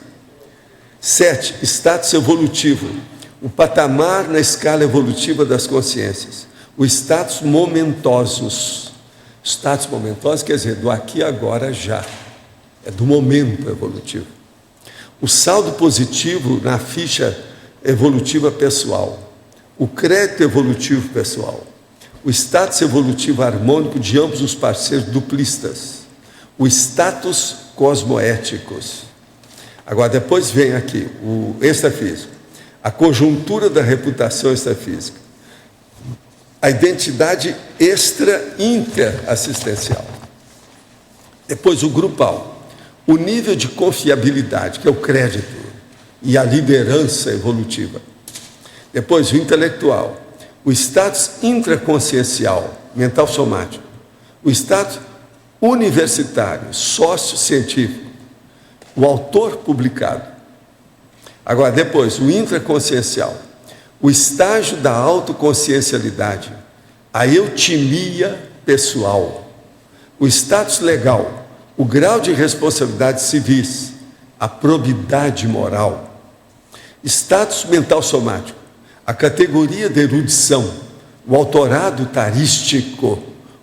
B: 7, status evolutivo, o patamar na escala evolutiva das consciências. O status momentosus. Status momentosus quer dizer do aqui, agora, já. É do momento evolutivo. O saldo positivo na ficha evolutiva pessoal. O crédito evolutivo pessoal. O status evolutivo harmônico de ambos os parceiros duplistas. O status cosmoéticos. Agora, depois vem aqui o extrafísico. A conjuntura da reputação extrafísica. A identidade extra-interassistencial. Depois o grupal. O nível de confiabilidade, que é o crédito, e a liderança evolutiva. Depois o intelectual. o status intraconsciencial, mental somático, o status universitário, sócio-científico, o autor publicado. Agora, depois, o intraconsciencial, o estágio da autoconsciencialidade, a eutimia pessoal, o status legal, o grau de responsabilidade civis, a probidade moral, status mental somático, a categoria de erudição, o autorado tarístico,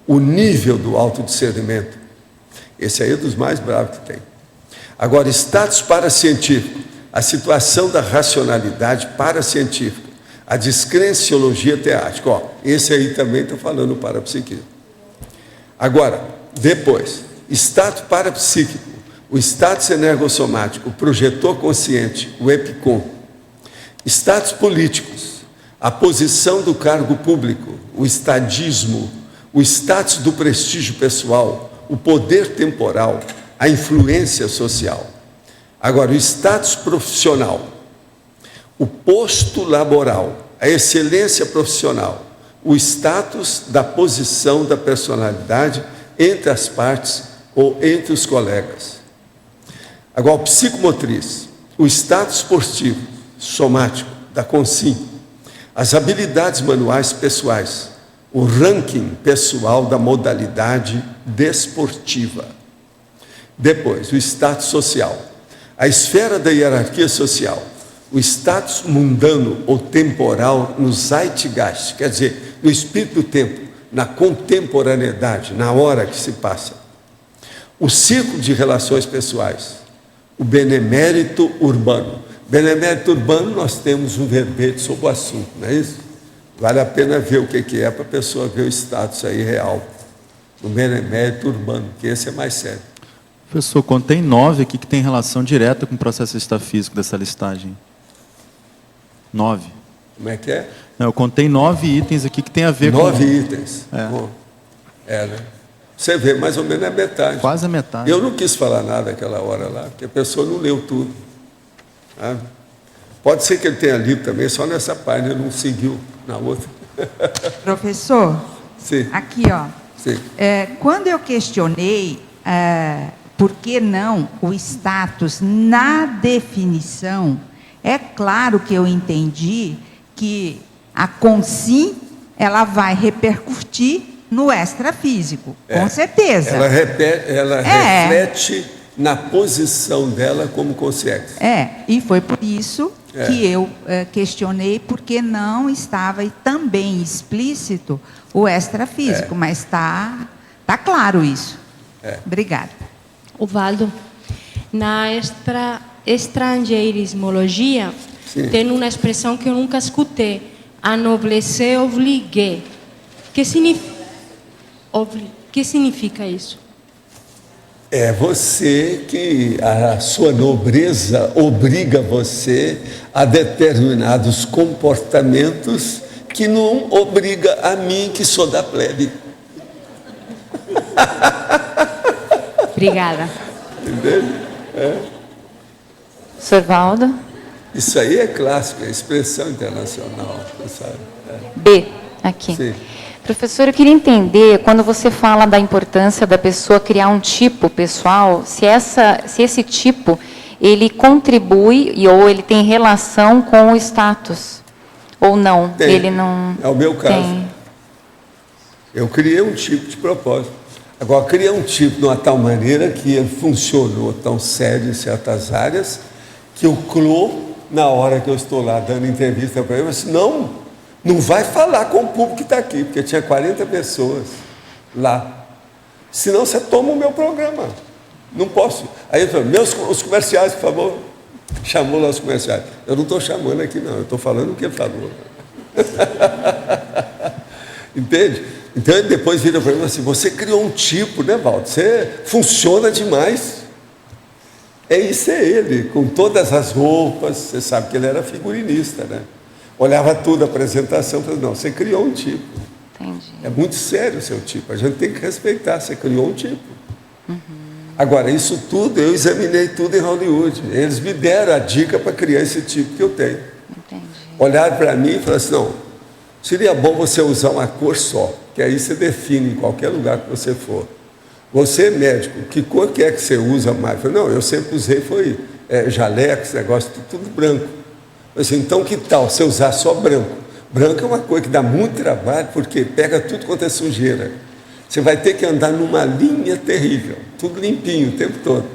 B: o nível do autodiscernimento. Esse aí é dos mais bravos que tem. Agora, status paracientífico, a situação da racionalidade paracientífica, a descrenciologia teática. Ó, esse aí também está falando parapsíquico. Agora, depois, status parapsíquico, o status energossomático, o projetor consciente, o epicom. Status políticos, a posição do cargo público, o estadismo, o status do prestígio pessoal, o poder temporal, a influência social. Agora, o status profissional, o posto laboral, a excelência profissional, o status da posição da personalidade entre as partes ou entre os colegas. Agora, o psicomotriz, o status esportivo, somático, da consim, as habilidades manuais pessoais, o ranking pessoal da modalidade desportiva. Depois, o status social, a esfera da hierarquia social, o status mundano ou temporal no Zeitgeist, quer dizer, no espírito do tempo, na contemporaneidade, na hora que se passa. O círculo de relações pessoais, o benemérito urbano. Benemérito urbano, nós temos um verbete sobre o assunto, não é isso? Vale a pena ver o que é para a pessoa ver o status aí real. O benemérito urbano, que esse é mais sério.
K: Professor, contém 9 aqui que tem relação direta com o processo extrafísico dessa listagem. 9.
B: Como é que é?
K: Não, eu contei 9 itens aqui que tem a ver
B: 9
K: com...
B: itens. Bom, né? Você vê, mais ou menos a metade.
K: Quase a metade.
B: Eu não quis falar nada naquela hora lá, porque a pessoa não leu tudo. Tá? Pode ser que ele tenha lido também, só nessa página, ele não seguiu na outra.
L: Professor,
B: sim.
L: Aqui, ó.
B: Sim.
L: Quando eu questionei por que não o status na definição, é claro que eu entendi que a consim, ela vai repercutir no extrafísico, com certeza.
B: Ela reflete na posição dela como consciência.
L: E foi por isso que eu questionei porque não estava também explícito o extrafísico, mas está claro isso. Obrigada.
A: Ovaldo, na estrangeirismologia tem uma expressão que eu nunca escutei, anoblecer obligue. Que significa isso?
B: É você que a sua nobreza obriga você a determinados comportamentos que não obriga a mim, que sou da plebe.
N: Obrigada.
B: Entendeu?
N: Sr. Valdo?
B: Isso aí é clássico, é expressão internacional. Sabe?
N: B, aqui.
B: Sim.
N: Professor, eu queria entender, quando você fala da importância da pessoa criar um tipo pessoal, se esse tipo, ele contribui ou ele tem relação com o status, ou não?
B: Tem.
N: Ele não
B: é o meu caso.
N: Tem.
B: Eu criei um tipo de propósito. Agora, criei um tipo de uma tal maneira que ele funcionou tão sério em certas áreas, que o CLO, na hora que eu estou lá dando entrevista para ele, eu disse, não vai falar com o público que está aqui, porque tinha 40 pessoas lá. Senão você toma o meu programa. Não posso. Aí ele falou, os comerciais, por favor. Chamou lá os comerciais. Eu não estou chamando aqui, não. Eu estou falando o que ele falou. Entende? Então ele depois vira para mim assim, você criou um tipo, né, Valdo? Você funciona demais. Isso é ele, com todas as roupas. Você sabe que ele era figurinista, né? Olhava tudo, a apresentação, falava, não, você criou um tipo.
N: Entendi.
B: É muito sério o seu tipo, a gente tem que respeitar, você criou um tipo. Agora, isso tudo, eu examinei tudo em Hollywood. Eles me deram a dica para criar esse tipo que eu tenho.
N: Entendi.
B: Olharam para mim e falaram assim, não, Seria bom você usar uma cor só, que aí você define em qualquer lugar que você for. Você, médico, que cor que é que você usa mais? Eu falei, não, eu sempre usei, foi jaleco, esse negócio, tudo branco. Eu disse, então que tal você usar só branco? Branco é uma coisa que dá muito trabalho, porque pega tudo quanto é sujeira. Você vai ter que andar numa linha terrível, tudo limpinho o tempo todo.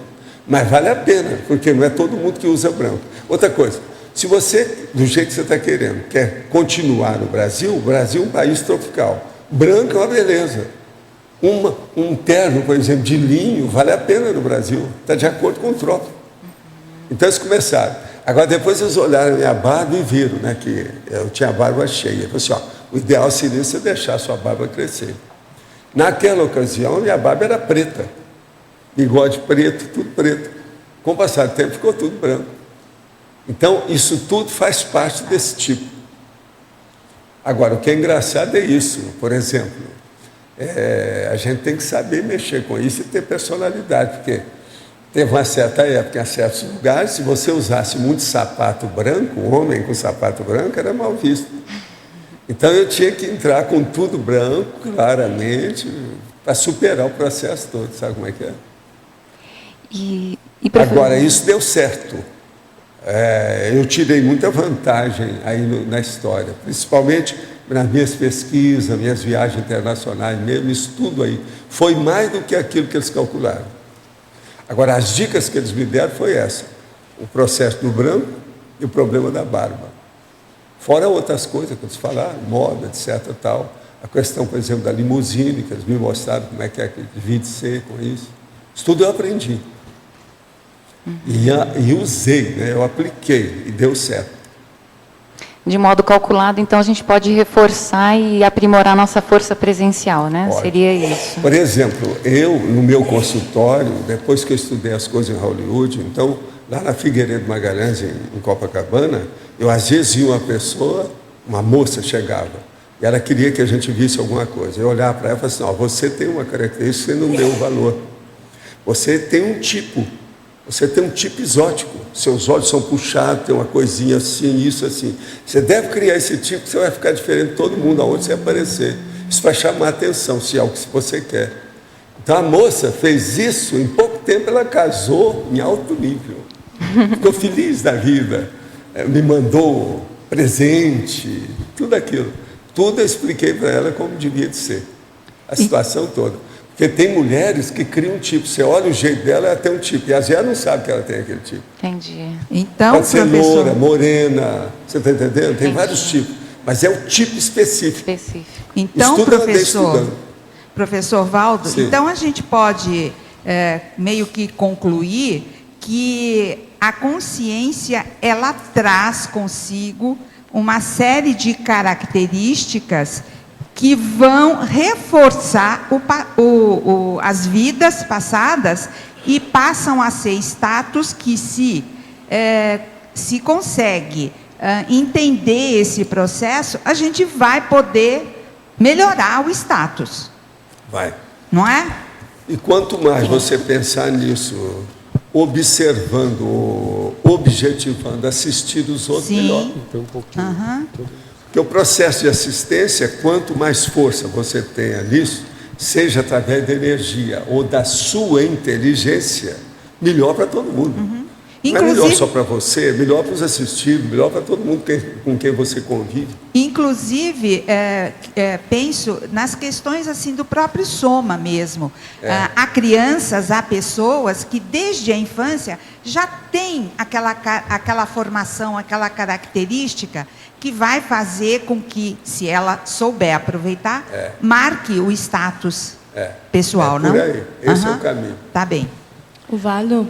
B: Mas vale a pena, porque não é todo mundo que usa branco. Outra coisa, se você, do jeito que você está querendo, quer continuar no Brasil, o Brasil é um país tropical. Branco é uma beleza. Um terno, por exemplo, de linho, vale a pena no Brasil. Está de acordo com o trópico. Então eles começaram. Agora depois eles olharam a minha barba e viram, né, que eu tinha a barba cheia. Eu falei assim, o ideal seria você deixar a sua barba crescer. Naquela ocasião, minha barba era preta. Bigode preto, tudo preto. Com o passar do tempo, ficou tudo branco. Então, isso tudo faz parte desse tipo. Agora, o que é engraçado é isso. Por exemplo, a gente tem que saber mexer com isso e ter personalidade, porque teve uma certa época, em certos lugares, se você usasse muito sapato branco, um homem com sapato branco era mal visto. Então, eu tinha que entrar com tudo branco, claramente, para superar o processo todo. Sabe como é que é? Agora, isso deu certo. Eu tirei muita vantagem aí na história, principalmente nas minhas pesquisas, minhas viagens internacionais mesmo, isso tudo aí. Foi mais do que aquilo que eles calcularam. Agora, as dicas que eles me deram foi essa. O processo do branco e o problema da barba. Fora outras coisas que eles falaram, moda, etc. Tal. A questão, por exemplo, da limusine, que eles me mostraram como é que devia ser com isso. Isso tudo eu aprendi. E usei, né? Eu apliquei e deu certo.
N: De modo calculado, então a gente pode reforçar e aprimorar nossa força presencial, né?
B: Pode.
N: Seria isso.
B: Por exemplo, eu, no meu consultório, depois que eu estudei as coisas em Hollywood, então, lá na Figueiredo Magalhães, em Copacabana, eu às vezes via uma pessoa, uma moça chegava, e ela queria que a gente visse alguma coisa. Eu olhava para ela e falava assim, você tem uma característica que você não deu valor. Você tem um tipo exótico. Seus olhos são puxados, tem uma coisinha assim, isso assim. Você deve criar esse tipo, você vai ficar diferente de todo mundo, aonde você aparecer. Isso vai chamar a atenção, se é o que você quer. Então a moça fez isso, em pouco tempo ela casou em alto nível. Ficou feliz da vida. Me mandou presente, tudo aquilo. Tudo eu expliquei para ela como devia de ser. A situação toda. Porque tem mulheres que criam um tipo. Você olha o jeito dela, ela tem um tipo. E às vezes ela não sabe que ela tem aquele tipo.
N: Entendi.
L: Então,
B: pode ser
L: professor...
B: loura, morena, você está entendendo? Tem vários tipos. Mas é o tipo específico.
L: Então, professor Valdo,
B: Sim.
L: então a gente pode meio que concluir que a consciência, ela traz consigo uma série de características que vão reforçar as vidas passadas e passam a ser status que, se consegue entender esse processo, a gente vai poder melhorar o status.
B: Vai.
L: Não é?
B: E quanto mais você pensar nisso, observando, objetivando, assistir os outros, melhor. Porque o processo de assistência, quanto mais força você tenha nisso, seja através da energia ou da sua inteligência, melhor para todo mundo. Não é melhor só para você, melhor para os assistidos, melhor para todo mundo com quem você convive.
L: Inclusive, penso nas questões assim do próprio soma mesmo. Há crianças, há pessoas que desde a infância já têm aquela formação, aquela característica que vai fazer com que, se ela souber aproveitar, marque o status pessoal, não?
B: Por aí, esse é o caminho.
L: Tá bem.
A: O Valdo,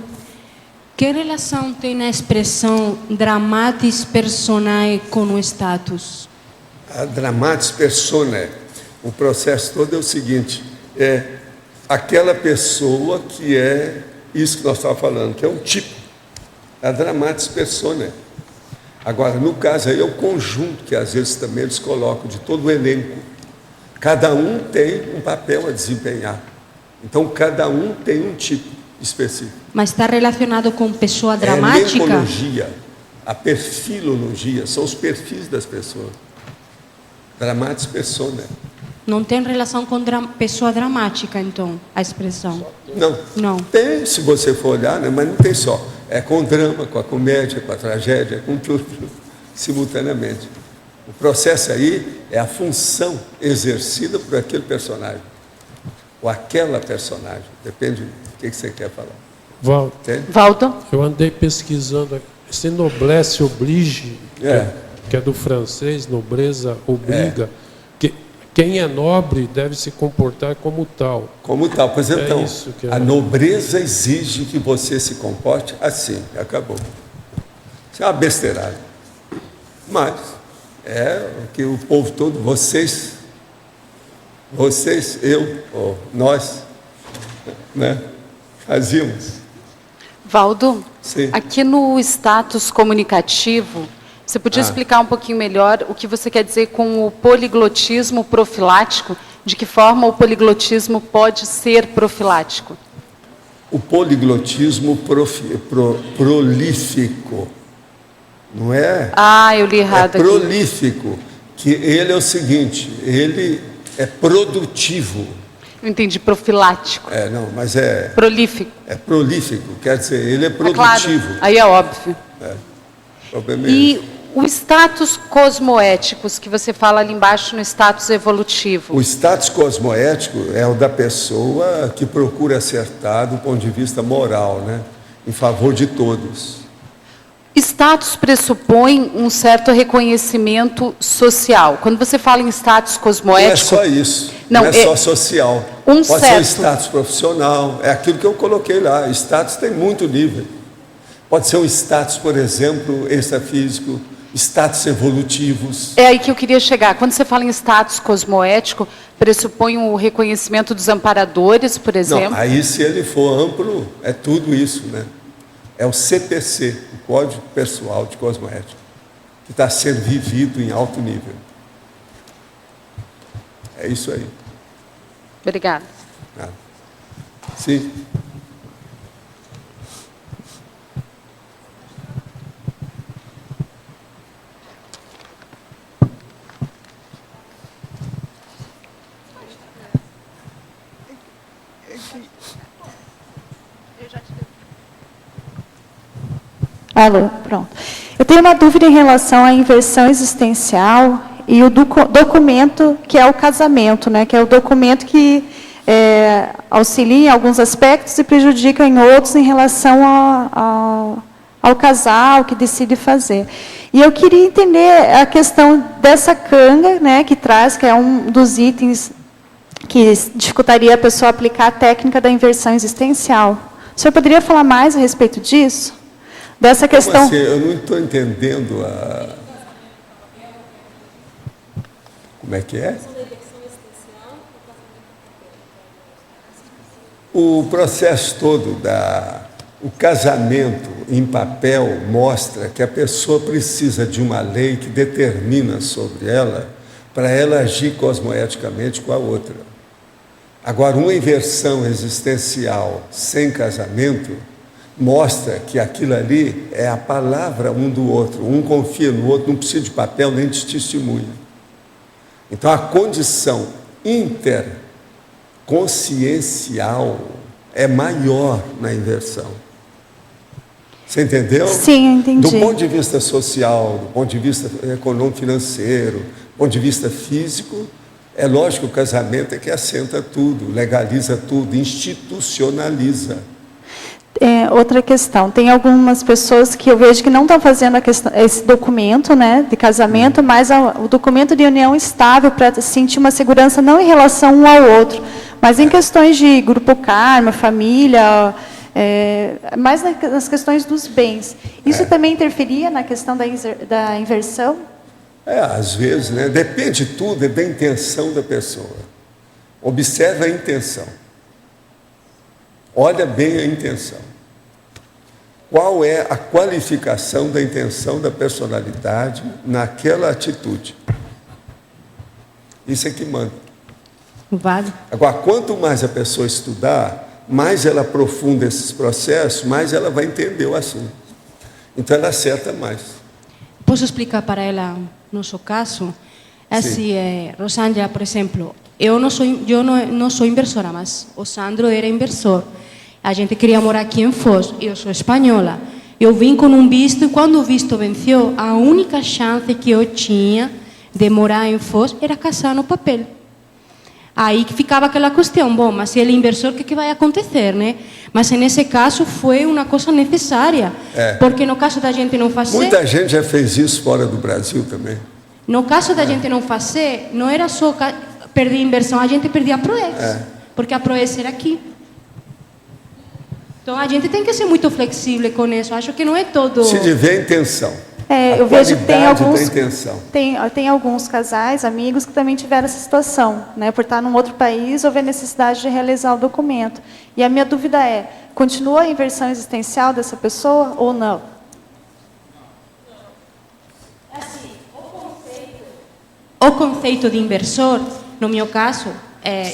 A: que relação tem a expressão dramatis personae com o status?
B: A dramatis personae, o processo todo é o seguinte, aquela pessoa que é isso que nós estávamos falando, que é um tipo, a dramatis personae. Agora, no caso aí, é o conjunto que às vezes também eles colocam de todo o elenco. Cada um tem um papel a desempenhar. Então, cada um tem um tipo específico.
A: Mas está relacionado com pessoa dramática?
B: A lempologia, a perfilologia, são os perfis das pessoas. Dramatis personae.
A: Não tem relação com pessoa dramática, então, a expressão.
B: Não.
A: Não.
B: Tem, se você for olhar, né? Mas não tem só. É com o drama, com a comédia, com a tragédia, com tudo, simultaneamente. O processo aí é a função exercida por aquele personagem. Ou aquela personagem. Depende do que você quer falar.
I: Valdo?
C: Eu andei pesquisando. Esse noblesse oblige, que é do francês, nobreza obriga. Quem é nobre deve se comportar como tal.
B: Como tal. Pois então,
C: isso que
B: a nobreza exige que você se comporte assim. Acabou. Isso é uma besteirada. Mas é o que o povo todo, vocês, eu, ou nós, né, fazíamos.
O: Valdo,
B: Sim.
O: aqui no status comunicativo, você podia explicar um pouquinho melhor o que você quer dizer com o poliglotismo profilático? De que forma o poliglotismo pode ser profilático?
B: O poliglotismo prolífico, não é?
O: Ah, eu li errado
B: aqui. É prolífico, que ele é o seguinte, ele é produtivo.
O: Eu entendi, profilático.
B: Não, mas é...
O: Prolífico.
B: É prolífico, quer dizer, ele é produtivo.
O: Claro, aí é óbvio. E o status cosmoéticos, que você fala ali embaixo no status evolutivo.
B: O status cosmoético é o da pessoa que procura acertar do ponto de vista moral, né? Em favor de todos.
O: Status pressupõe um certo reconhecimento social. Quando você fala em status cosmoético...
B: Não é só isso, não é só social. Pode ser um status profissional, é aquilo que eu coloquei lá. Status tem muito nível. Pode ser um status, por exemplo, extrafísico, status evolutivos.
O: É aí que eu queria chegar. Quando você fala em status cosmoético, pressupõe o reconhecimento dos amparadores, por exemplo?
B: Não, aí se ele for amplo, é tudo isso, né? É o CPC, o Código Pessoal de Cosmoética, que está sendo vivido em alto nível. É isso aí.
O: Obrigada.
B: Sim.
P: Alô, pronto. Eu tenho uma dúvida em relação à inversão existencial e o documento que é o casamento, né? Que é o documento que auxilia em alguns aspectos e prejudica em outros em relação ao casal que decide fazer. E eu queria entender a questão dessa canga, né? Que traz, que é um dos itens que dificultaria a pessoa aplicar a técnica da inversão existencial. O senhor poderia falar mais a respeito disso? Dessa questão.
B: Assim, eu não estou entendendo Como é que é? O processo todo o casamento em papel mostra que a pessoa precisa de uma lei que determina sobre ela para ela agir cosmoeticamente com a outra. Agora, uma inversão existencial sem casamento mostra que aquilo ali é a palavra um do outro. Um confia no outro, não precisa de papel nem de testemunha. Então, a condição interconsciencial é maior na inversão. Você entendeu?
P: Sim, eu entendi.
B: Do ponto de vista social, do ponto de vista econômico financeiro, do ponto de vista físico, é lógico que o casamento é que assenta tudo, legaliza tudo, institucionaliza.
P: Outra questão, tem algumas pessoas que eu vejo que não estão fazendo esse documento, né, de casamento, mas o documento de união estável para sentir uma segurança não em relação um ao outro, mas em questões de grupo karma, família, mais nas questões dos bens. Isso também interferia na questão da inversão?
B: Às vezes, né? Depende tudo da intenção da pessoa. Observa a intenção. Olha bem a intenção. Qual é a qualificação da intenção da personalidade naquela atitude? Isso é que manda.
A: Vale.
B: Agora, quanto mais a pessoa estudar, mais ela aprofunda esses processos, mais ela vai entender o assunto. Então, ela acerta mais.
A: Posso explicar para ela, no seu caso? Assim, Rosângela, por exemplo, eu não sou inversora, mas o Sandro era inversor. A gente queria morar aqui em Foz, eu sou espanhola. Eu vim com um visto e quando o visto venceu, a única chance que eu tinha de morar em Foz era casar no papel. Aí que ficava aquela questão, bom, mas se ele é inversor, o que vai acontecer, né? Mas nesse caso foi uma coisa necessária, porque no caso da gente não fazer...
B: Muita gente já fez isso fora do Brasil também.
A: No caso da gente não fazer, não era só perder a inversão, a gente perdia a PROEX, porque a PROEX era aqui. Então a gente tem que ser muito flexível com isso, acho que não é todo...
B: Se tiver intenção.
P: Eu vejo que
B: tem
P: alguns casais, amigos, que também tiveram essa situação, né? Por estar num outro país, houve a necessidade de realizar o documento. E a minha dúvida é, continua a inversão existencial dessa pessoa ou não?
A: Assim, o conceito de inversor, no meu caso,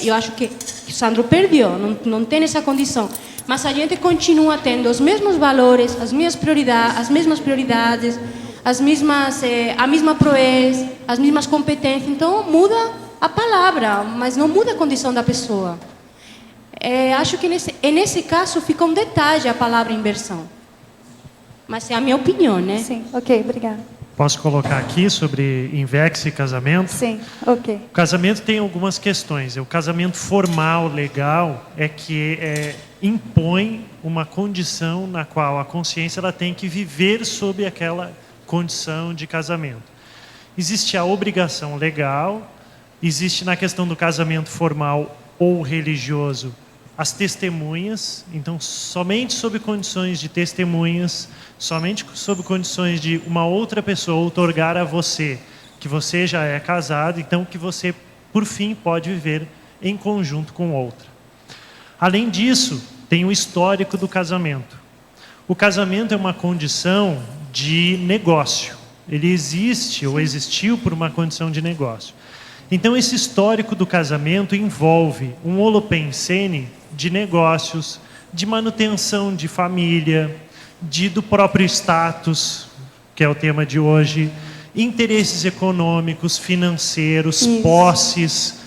A: eu acho que o Sandro perdeu, não tem essa condição. Mas a gente continua tendo os mesmos valores, as mesmas prioridades, a mesma PROEX, as mesmas competências. Então, muda a palavra, mas não muda a condição da pessoa. Acho que nesse caso fica um detalhe a palavra inversão. Mas é a minha opinião, né?
P: Sim, ok, obrigada.
Q: Posso colocar aqui sobre INVEX e casamento?
P: Sim, ok.
Q: O casamento tem algumas questões. O casamento formal, legal, é que impõe uma condição na qual a consciência ela tem que viver sob aquela condição de casamento. Existe a obrigação legal, existe na questão do casamento formal ou religioso as testemunhas, então somente sob condições de testemunhas, somente sob condições de uma outra pessoa outorgar a você que você já é casado, então que você, por fim, pode viver em conjunto com outra. Além disso, tem o histórico do casamento. O casamento é uma condição de negócio. Ele existe ou existiu por uma condição de negócio. Então, esse histórico do casamento envolve um holopensene de negócios, de manutenção de família, do próprio status, que é o tema de hoje, interesses econômicos, financeiros, posses,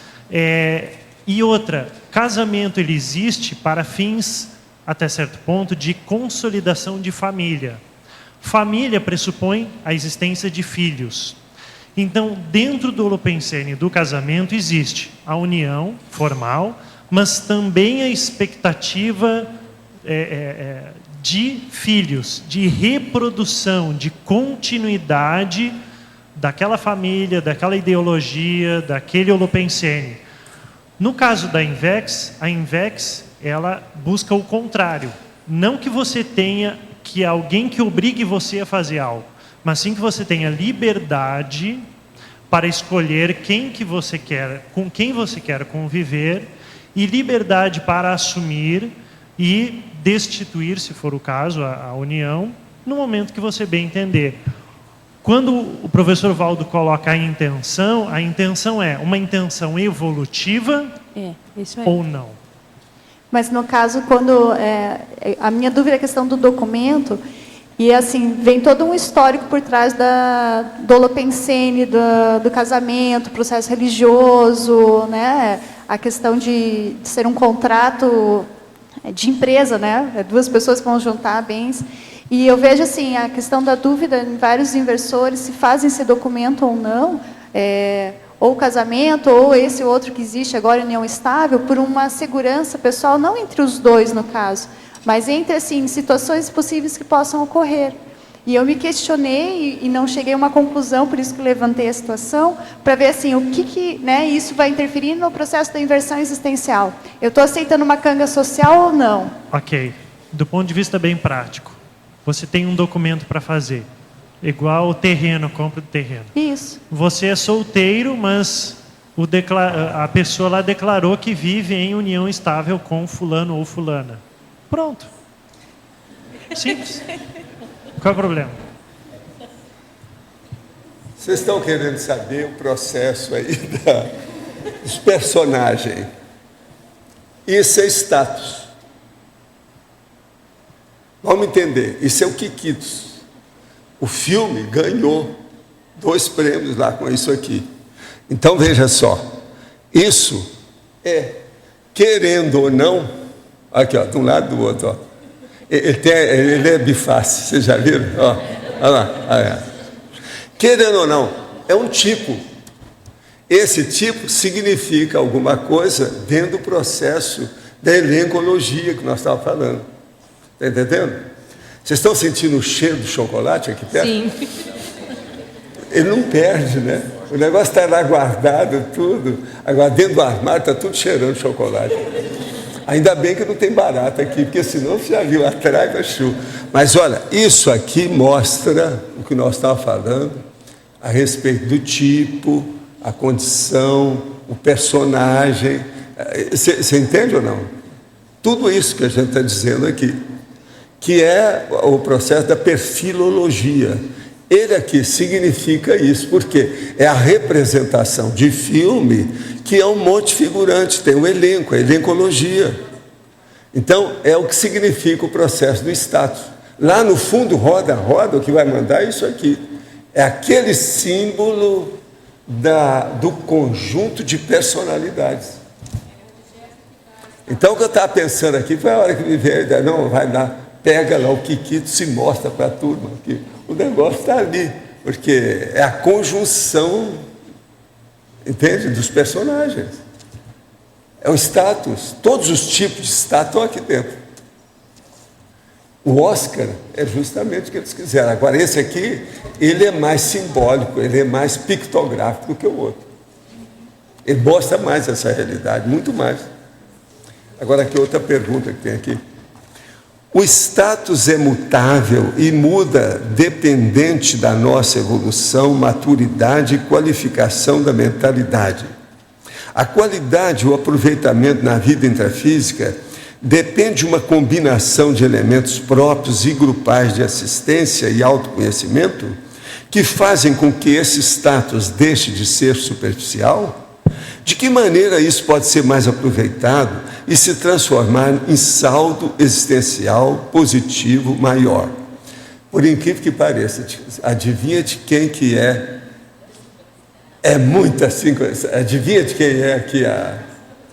Q: e outra, casamento ele existe para fins, até certo ponto, de consolidação de família. Família pressupõe a existência de filhos. Então, dentro do holopensene do casamento existe a união formal, mas também a expectativa de filhos, de reprodução, de continuidade daquela família, daquela ideologia, daquele holopensene. No caso da INVEX, a INVEX ela busca o contrário. Não que você tenha que alguém que obrigue você a fazer algo, mas sim que você tenha liberdade para escolher quem que você quer, com quem você quer conviver, e liberdade para assumir e destituir, se for o caso, a união, no momento que você bem entender. Quando o professor Valdo coloca a intenção é uma intenção evolutiva
A: isso
Q: ou não?
P: Mas no caso, quando a minha dúvida é a questão do documento, e assim, vem todo um histórico por trás do holopensene, do casamento, processo religioso, né? A questão de ser um contrato de empresa, né? Duas pessoas que vão juntar bens. E eu vejo assim, a questão da dúvida em vários inversores, se fazem esse documento ou não, ou o casamento, ou esse outro que existe agora, união estável, por uma segurança pessoal, não entre os dois, no caso, mas entre, assim, situações possíveis que possam ocorrer. E eu me questionei e não cheguei a uma conclusão, por isso que levantei a situação, para ver, assim, o que né, isso vai interferir no processo da inversão existencial. Eu estou aceitando uma canga social ou não?
Q: Ok. Do ponto de vista bem prático, você tem um documento para fazer. Igual o terreno, compra do terreno.
P: Isso.
Q: Você é solteiro, mas a pessoa lá declarou que vive em união estável com fulano ou fulana. Pronto. Simples. Qual é o problema?
B: Vocês estão querendo saber o processo aí dos personagens. Isso é status. Vamos entender. Isso é o Quiquitos. O filme ganhou 2 prêmios lá com isso aqui. Então, veja só, isso é, querendo ou não, aqui, ó, de um lado e do outro, ó, ele é biface, vocês já viram? Ó, olha lá. Querendo ou não, é um tipo. Esse tipo significa alguma coisa dentro do processo da elencologia que nós estávamos falando. Está entendendo? Vocês estão sentindo o cheiro do chocolate aqui perto?
A: Sim.
B: Ele não perde, né? O negócio está lá guardado, tudo. Agora, dentro do armário está tudo cheirando chocolate. Ainda bem que não tem barata aqui, porque senão você já viu atrás da chuva. Mas olha, isso aqui mostra o que nós estávamos falando a respeito do tipo, a condição, o personagem. Você entende ou não? Tudo isso que a gente está dizendo aqui, que é o processo da perfilologia. Ele aqui significa isso, porque é a representação de filme que é um monte figurante, tem um elenco, a elencologia. Então, é o que significa o processo do status. Lá no fundo, roda, o que vai mandar é isso aqui. É aquele símbolo do conjunto de personalidades. Então, o que eu estava pensando aqui foi a hora que me veio a ideia, não, vai lá, pega lá o Kikito, se mostra para a turma, que o negócio está ali, porque é a conjunção, entende, dos personagens. É o status, todos os tipos de status estão aqui dentro. O Oscar é justamente o que eles quiseram. Agora, esse aqui, ele é mais simbólico, ele é mais pictográfico do que o outro. Ele mostra mais essa realidade, muito mais. Agora, aqui outra pergunta que tem aqui. O status é mutável e muda dependente da nossa evolução, maturidade e qualificação da mentalidade. A qualidade e o aproveitamento na vida intrafísica depende de uma combinação de elementos próprios e grupais de assistência e autoconhecimento que fazem com que esse status deixe de ser superficial? De que maneira isso pode ser mais aproveitado e se transformar em saldo existencial positivo maior? Por incrível que pareça, adivinha de quem que é? É muito assim, adivinha de quem é aqui a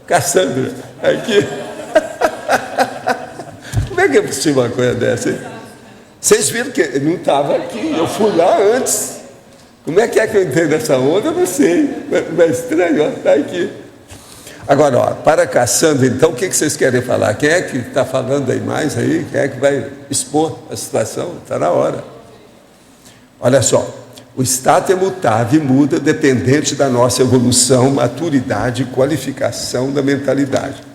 B: Cassandra? Aqui. Como é que é possível uma coisa dessa, hein? Vocês viram que eu não estava aqui, eu fui lá antes. Como é que eu entrei nessa onda? Eu não sei. Mas é estranho, ó, está aqui. Agora, ó, para Cassandra, então, o que vocês querem falar? Quem é que está falando aí mais aí? Quem é que vai expor a situação? Está na hora. Olha só, o status é mutável e muda dependente da nossa evolução, maturidade e qualificação da mentalidade.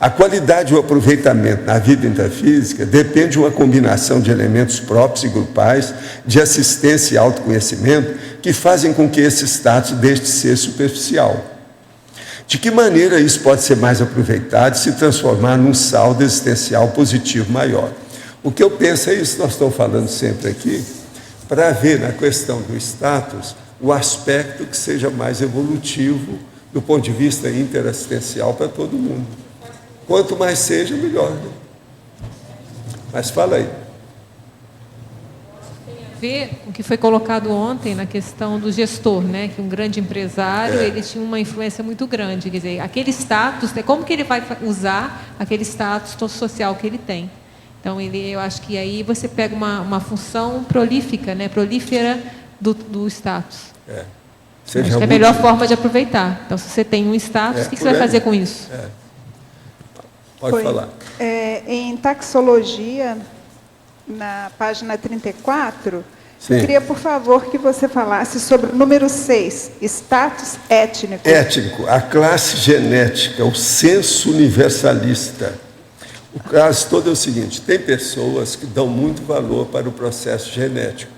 B: A qualidade e o aproveitamento na vida intrafísica depende de uma combinação de elementos próprios e grupais, de assistência e autoconhecimento, que fazem com que esse status deixe de ser superficial. De que maneira isso pode ser mais aproveitado e se transformar num saldo existencial positivo maior? O que eu penso é isso que nós estamos falando sempre aqui, para ver na questão do status o aspecto que seja mais evolutivo do ponto de vista interassistencial para todo mundo. Quanto mais seja, melhor. Né? Mas fala aí.
E: Tem a ver com o que foi colocado ontem na questão do gestor, né? Que um grande empresário, ele tinha uma influência muito grande. Quer dizer, aquele status, como que ele vai usar aquele status social que ele tem? Então, eu acho que aí você pega uma função prolífica, né? Prolífera do status. Acho que é a melhor forma de aproveitar. Então, se você tem um status, o que você vai fazer com isso?
B: Pode falar.
R: Em taxologia, na página 34,
B: Sim.
R: eu queria, por favor, que você falasse sobre o número 6, status étnico.
B: Étnico, a classe genética, o senso universalista. O caso todo é o seguinte, tem pessoas que dão muito valor para o processo genético.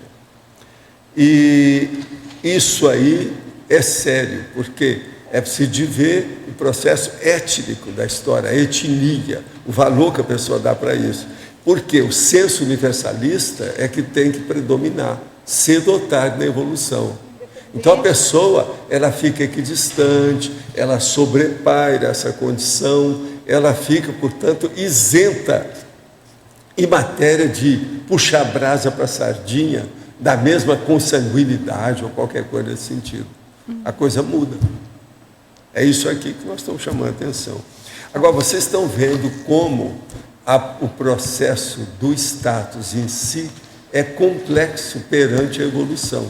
B: E isso aí é sério, porque é preciso ver o processo étnico da história, a etnia, o valor que a pessoa dá para isso. Porque o senso universalista é que tem que predominar, cedo ou tarde na evolução. Então a pessoa, ela fica equidistante, ela sobrepaira essa condição, ela fica, portanto, isenta em matéria de puxar brasa para a sardinha, da mesma consanguinidade ou qualquer coisa nesse sentido. a coisa muda. É isso aqui que nós estamos chamando a atenção. Agora, vocês estão vendo como o processo do status em si é complexo perante a evolução.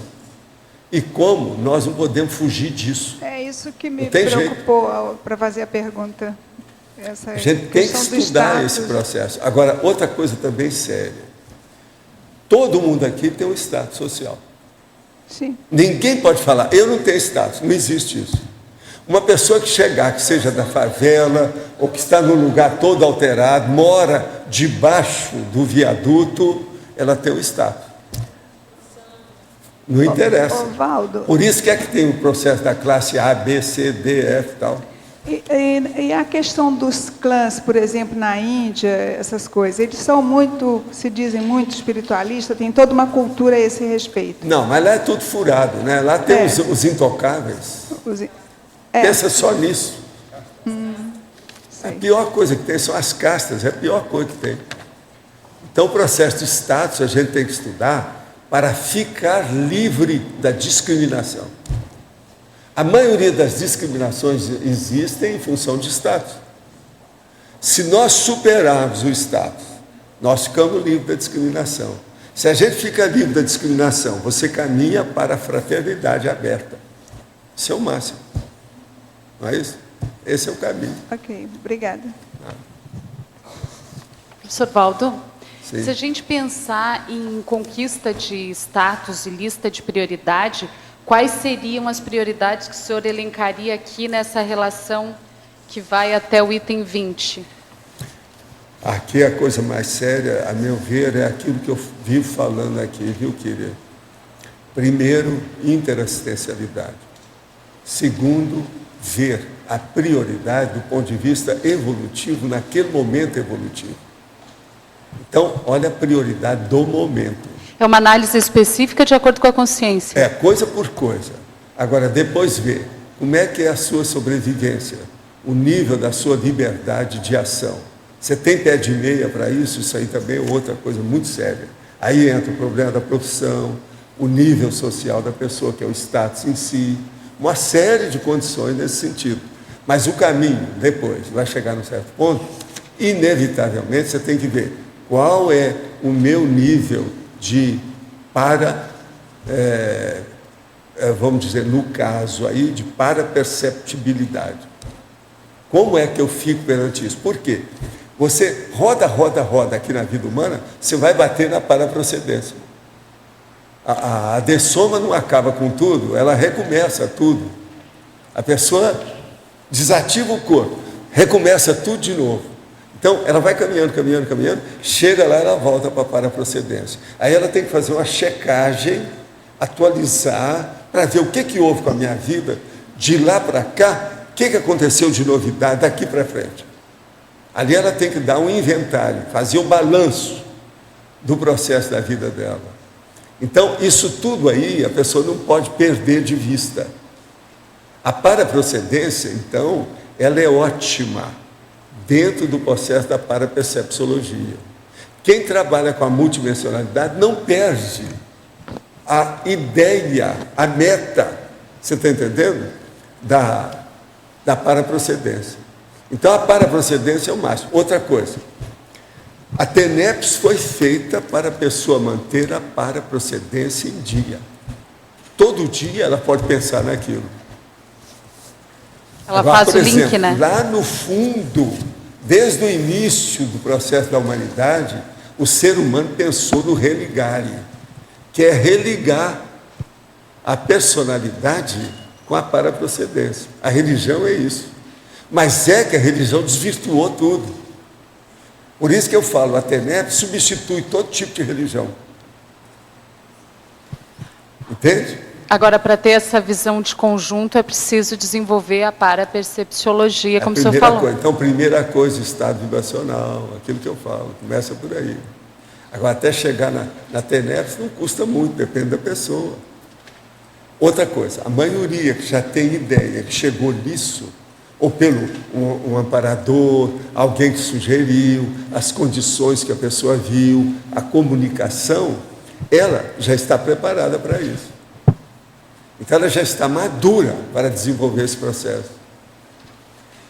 B: E como nós não podemos fugir disso.
R: É isso que me
B: Não tem
R: preocupou para fazer a pergunta. Essa
B: A gente tem que
R: questão do
B: estudar
R: status.
B: esse processo. Agora, outra coisa também séria. Todo mundo aqui tem um status social.
R: Sim.
B: Ninguém pode falar, eu não tenho status, não existe isso. Uma pessoa que chegar, que seja da favela, ou que está num lugar todo alterado, mora debaixo do viaduto, ela tem um status. Não interessa.
R: Valdo.
B: Por isso que é que tem o processo da classe A, B, C, D, F e tal.
R: E a questão dos clãs, por exemplo, na Índia, essas coisas, eles são muito, se dizem muito espiritualistas, tem toda uma cultura a esse respeito.
B: Não, mas lá é tudo furado, né? Lá tem os intocáveis. Pensa só nisso. A pior coisa que tem são as castas, é a pior coisa que tem. Então, o processo de status a gente tem que estudar para ficar livre da discriminação. A maioria das discriminações existem em função de status. Se nós superarmos o status, nós ficamos livres da discriminação. Se a gente fica livre da discriminação, você caminha para a fraternidade aberta. Isso é o máximo. Não é isso? Esse é o caminho.
R: Ok, obrigada.
O: Professor Valdo,
B: Sim.
O: se a gente pensar em conquista de status e lista de prioridade, quais seriam as prioridades que o senhor elencaria aqui nessa relação que vai até o item 20?
B: Aqui a coisa mais séria, a meu ver, é aquilo que eu vivo falando aqui, viu, querido? Primeiro, interassistencialidade. Segundo, ver a prioridade do ponto de vista evolutivo, naquele momento evolutivo. Então, olha a prioridade do momento.
O: É uma análise específica de acordo com a consciência.
B: É, coisa por coisa. Agora, depois ver como é que é a sua sobrevivência, o nível da sua liberdade de ação. Você tem pé de meia para isso? Isso aí também é outra coisa muito séria. Aí entra o problema da profissão, o nível social da pessoa, que é o status em si, uma série de condições nesse sentido. Mas o caminho, depois, vai chegar num certo ponto, inevitavelmente você tem que ver qual é o meu nível de vamos dizer, no caso aí, de paraperceptibilidade. Como é que eu fico perante isso? Por quê? Você roda aqui na vida humana, você vai bater na paraprocedência. A dessoma não acaba com tudo, ela recomeça tudo. A pessoa desativa o corpo, recomeça tudo de novo. Então, ela vai caminhando, chega lá, ela volta para a paraprocedência. Aí ela tem que fazer uma checagem, atualizar, para ver o que houve com a minha vida, de lá para cá, o que aconteceu de novidade daqui para frente. Ali ela tem que dar um inventário, fazer o balanço do processo da vida dela. Então, isso tudo aí, a pessoa não pode perder de vista. A paraprocedência, então, ela é ótima dentro do processo da parapercepciologia. Quem trabalha com a multidimensionalidade não perde a ideia, a meta, você está entendendo? Da paraprocedência. Então, a paraprocedência é o máximo. Outra coisa, a TENEPS foi feita para a pessoa manter a paraprocedência em dia. Todo dia ela pode pensar naquilo.
O: Ela
B: agora,
O: faz
B: por
O: o link,
B: exemplo,
O: né?
B: Lá no fundo, desde o início do processo da humanidade, o ser humano pensou no religare, que é religar a personalidade com a paraprocedência. A religião é isso. Mas é que a religião desvirtuou tudo. Por isso que eu falo, a TENEPS substitui todo tipo de religião. Entende?
O: Agora, para ter essa visão de conjunto, é preciso desenvolver a parapercepciologia, como o senhor falou.
B: Coisa. Então, primeira coisa, o estado vibracional, aquilo que eu falo, começa por aí. Agora, até chegar na TENEPS não custa muito, depende da pessoa. Outra coisa, a maioria que já tem ideia, que chegou nisso, ou pelo um amparador, alguém que sugeriu, as condições que a pessoa viu, a comunicação, ela já está preparada para isso. Então ela já está madura para desenvolver esse processo.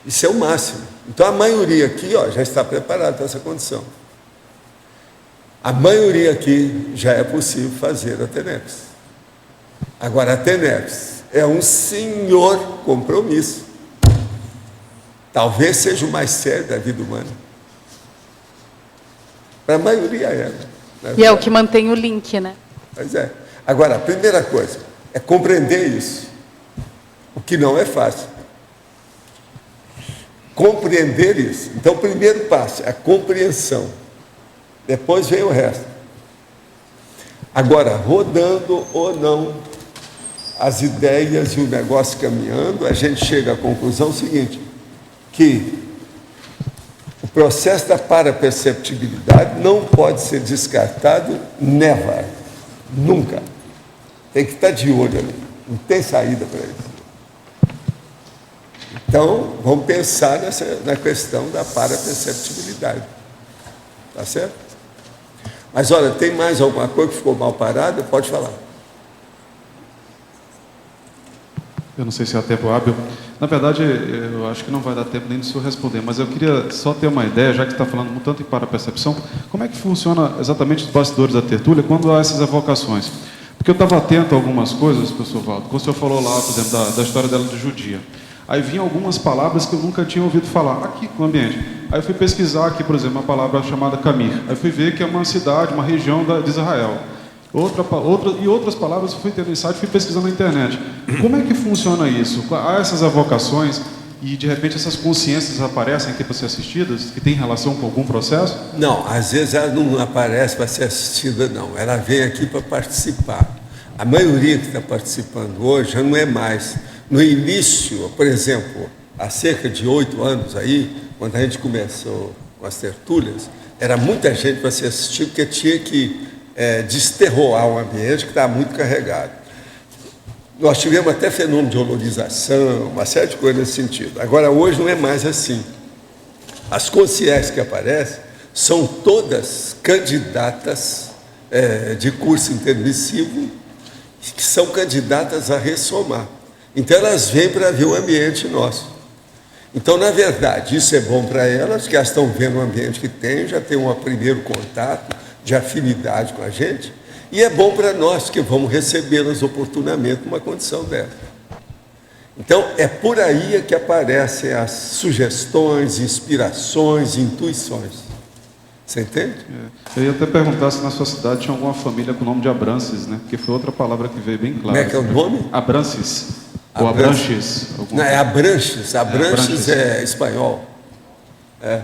B: Isso é o máximo. Então a maioria aqui, ó, já está preparada para essa condição. A maioria aqui já é possível fazer a TENEPS. Agora a TENEPS é um senhor compromisso. Talvez seja o mais sério da vida humana. Para a maioria é. Né?
O: E é o que mantém o link, né?
B: Pois é. Agora, a primeira coisa é compreender isso, o que não é fácil. Compreender isso. Então, o primeiro passo é a compreensão. Depois vem o resto. Agora, rodando ou não as ideias e o negócio caminhando, a gente chega à conclusão seguinte, que o processo da paraperceptibilidade não pode ser descartado, never, nunca. Tem que estar de olho ali, não tem saída para isso. Então, vamos pensar na questão da paraperceptibilidade. Tá certo? Mas olha, tem mais alguma coisa que ficou mal parada? Pode falar.
S: Eu não sei se há tempo hábil. Na verdade, eu acho que não vai dar tempo nem de senhor responder, mas eu queria só ter uma ideia, já que está falando tanto em parapercepção, como é que funciona exatamente os bastidores da tertúlia quando há essas evocações? Porque eu estava atento a algumas coisas, professor Valdo, quando o senhor falou lá, por exemplo, da história dela de judia. Aí vinham algumas palavras que eu nunca tinha ouvido falar aqui no ambiente. Aí eu fui pesquisar aqui, por exemplo, uma palavra chamada Camir. Aí fui ver que é uma cidade, uma região de Israel. Outras palavras eu fui ter no site, fui pesquisando na internet. Como é que funciona isso? Há essas evocações e, de repente, essas consciências aparecem aqui para ser assistidas, que tem relação com algum processo?
B: Não, às vezes ela não aparece para ser assistida, não. Ela vem aqui para participar. A maioria que está participando hoje já não é mais. No início, por exemplo, há cerca de 8 anos aí, quando a gente começou com as tertúlias, era muita gente para ser assistida, porque tinha que desterroar um ambiente que estava muito carregado. Nós tivemos até fenômeno de olorização, uma série de coisas nesse sentido. Agora, hoje não é mais assim. As consciências que aparecem são todas candidatas de curso intermissivo, que são candidatas a ressomar. Então, elas vêm para ver o ambiente nosso. Então, na verdade, isso é bom para elas, que elas estão vendo o ambiente que tem, já tem um primeiro contato de afinidade com a gente, e é bom para nós, que vamos recebê-las oportunamente numa condição dessa. Então, é por aí que aparecem as sugestões, inspirações, intuições. Você entende?
S: Eu ia até perguntar se na sua cidade tinha alguma família com o nome de Abrances, né? Porque foi outra palavra que veio bem clara.
B: Como é que é o nome?
S: Abrances. Ou Abranches.
B: Não, é Abranches. Abranches é espanhol. É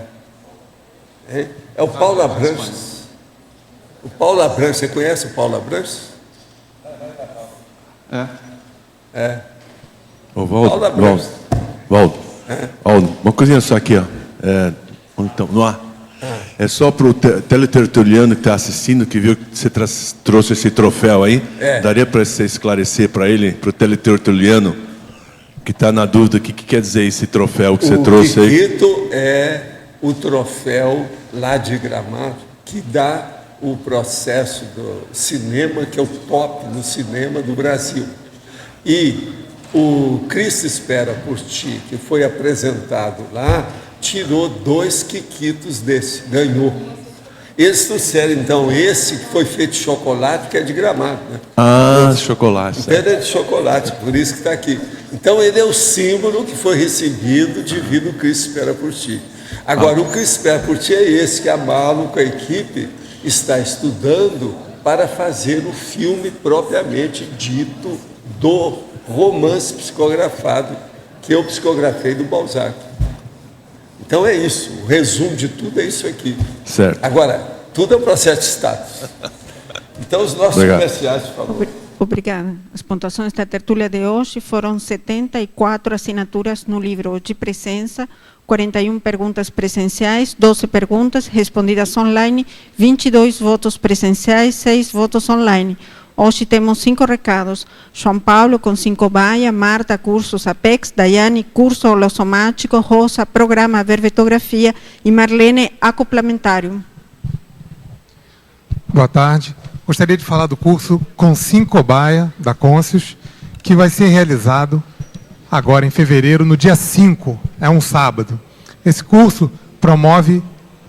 B: o Paulo Abranches. O Paulo Abranches, você conhece o Paulo Abranches?
T: Ô, Valdo, uma coisinha só aqui, ó. Então, no ar. É só para o teletertuliano que está assistindo, que viu que você trouxe esse troféu aí. Daria para você esclarecer para ele, para o teletertuliano, que está na dúvida, o que quer dizer esse troféu que você trouxe aí?
B: O Kikito é o troféu lá de Gramado, que dá o processo do cinema, que é o top no cinema do Brasil. E o Cristo Espera por Ti, que foi apresentado lá, tirou 2 Kikitos desse, ganhou. Eles trouxeram, então, esse que foi feito de chocolate, que é de Gramado. Né?
T: Chocolate.
B: Então, ele é de chocolate, por isso que está aqui. Então, ele é o símbolo que foi recebido devido ao Cristo Espera por Ti. Agora, o Cristo Espera por Ti é esse que a Malu, com a equipe, está estudando para fazer o filme propriamente dito do romance psicografado que eu psicografei do Balzac. Então é isso, o resumo de tudo é isso aqui.
T: Certo.
B: Agora, tudo é um processo de status. Então os nossos comerciais, por favor.
U: Obrigada. As pontuações da tertúlia de hoje foram 74 assinaturas no livro de presença, 41 perguntas presenciais, 12 perguntas respondidas online, 22 votos presenciais, 6 votos online. Hoje temos 5 recados. João Paulo, com 5 baia, Marta, cursos Apex, Daiane, curso holossomático, Rosa, programa verbetografia e Marlene, acoplamentário.
G: Boa tarde. Gostaria de falar do curso com 5 baia, da Conscius, que vai ser realizado agora em fevereiro, no dia 5, é um sábado. Esse curso promove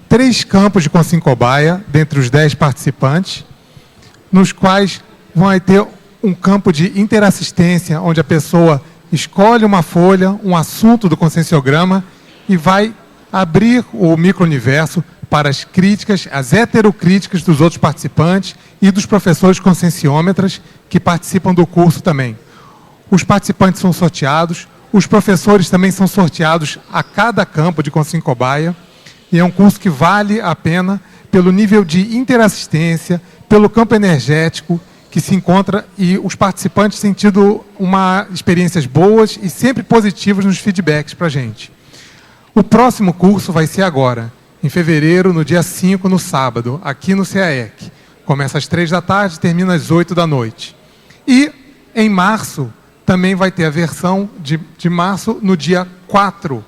G: 3 campos de Consym-Cobaia, dentre os 10 participantes, nos quais vai ter um campo de interassistência, onde a pessoa escolhe uma folha, um assunto do conscienciograma e vai abrir o micro-universo para as críticas, as heterocríticas dos outros participantes e dos professores conscienciômetras que participam do curso também. Os participantes são sorteados, os professores também são sorteados a cada campo de Consym-Cobaia, e é um curso que vale a pena pelo nível de interassistência, pelo campo energético que se encontra, e os participantes têm tido experiências boas e sempre positivas nos feedbacks para a gente. O próximo curso vai ser agora, em fevereiro, no dia 5, no sábado, aqui no CAEC. Começa às 3 da tarde, termina às 8 da noite. E, em março, também vai ter a versão de março no dia 4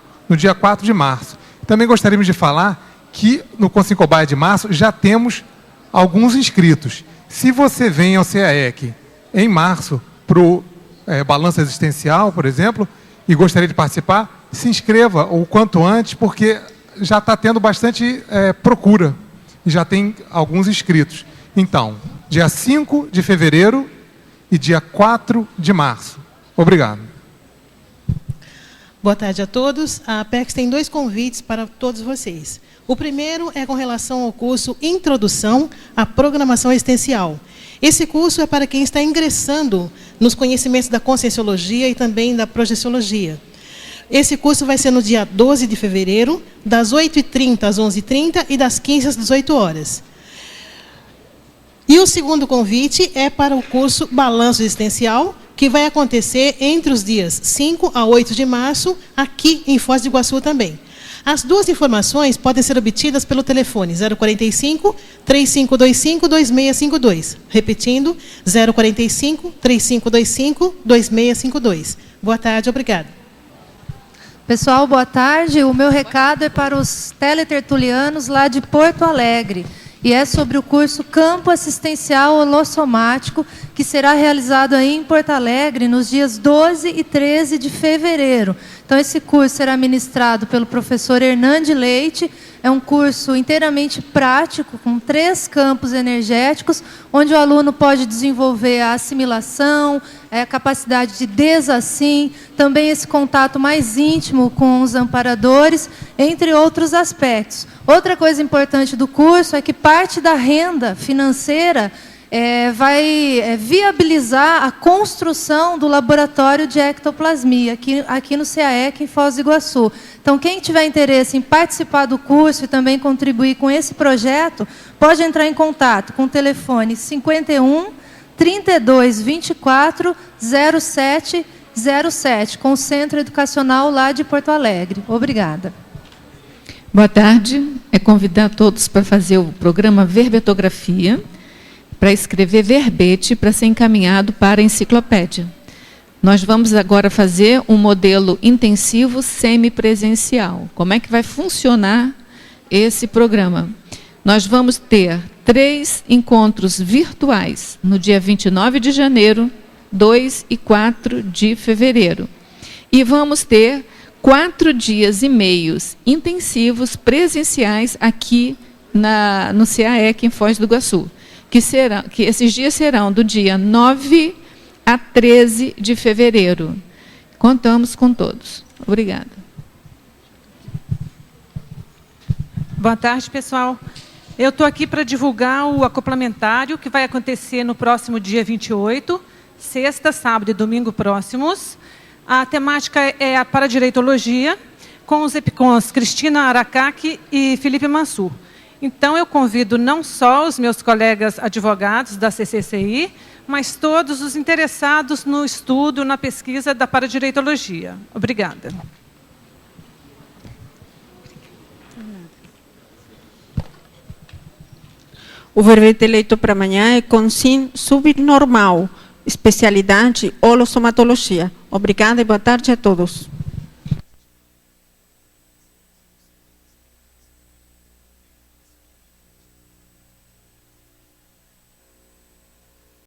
G: de março. Também gostaríamos de falar que no Consym-Cobaia de março já temos alguns inscritos. Se você vem ao CAEC em março para o Balanço Existencial, por exemplo, e gostaria de participar, se inscreva o quanto antes, porque já está tendo bastante procura e já tem alguns inscritos. Então, dia 5 de fevereiro e dia 4 de março. Obrigado.
F: Boa tarde a todos. A Apex tem 2 convites para todos vocês. O primeiro é com relação ao curso Introdução à Programação Existencial. Esse curso é para quem está ingressando nos conhecimentos da Conscienciologia e também da Projeciologia. Esse curso vai ser no dia 12 de fevereiro, das 8h30 às 11h30 e das 15 às 18 horas. E o segundo convite é para o curso Balanço Existencial, que vai acontecer entre os dias 5 a 8 de março, aqui em Foz do Iguaçu também. As 2 informações podem ser obtidas pelo telefone 045-3525-2652. Repetindo, 045-3525-2652. Boa tarde, obrigada.
V: Pessoal, boa tarde. O meu recado é para os teletertulianos lá de Porto Alegre. E é sobre o curso Campo Assistencial Holossomático, que será realizado aí em Porto Alegre nos dias 12 e 13 de fevereiro. Então, esse curso será ministrado pelo professor Hernande Leite. É um curso inteiramente prático, com 3 campos energéticos, onde o aluno pode desenvolver a assimilação, a capacidade de desassim, também esse contato mais íntimo com os amparadores, entre outros aspectos. Outra coisa importante do curso é que parte da renda financeira vai viabilizar a construção do laboratório de ectoplasmia, aqui no CAEC, em Foz do Iguaçu. Então, quem tiver interesse em participar do curso e também contribuir com esse projeto, pode entrar em contato com o telefone 51 32 24 0707, com o Centro Educacional lá de Porto Alegre. Obrigada.
W: Boa tarde. É convidar todos para fazer o programa Verbetografia, para escrever verbete para ser encaminhado para a enciclopédia. Nós vamos agora fazer um modelo intensivo semipresencial. Como é que vai funcionar esse programa? Nós vamos ter 3 encontros virtuais no dia 29 de janeiro, 2 e 4 de fevereiro. E vamos ter 4 dias e meios intensivos presenciais aqui no CAEC, em Foz do Iguaçu. Que esses dias serão do dia 9 a 13 de fevereiro. Contamos com todos. Obrigada.
X: Boa tarde, pessoal. Eu estou aqui para divulgar o acoplamentário que vai acontecer no próximo dia 28, sexta, sábado e domingo próximos. A temática é a Paradireitologia, com os EPICONs Cristina Aracaki e Felipe Mansur. Então, eu convido não só os meus colegas advogados da CCCI, mas todos os interessados no estudo, na pesquisa da paradireitologia. Obrigada.
U: O verbete eleito para amanhã é Consym subnormal, especialidade holossomatologia. Obrigada e boa tarde a todos.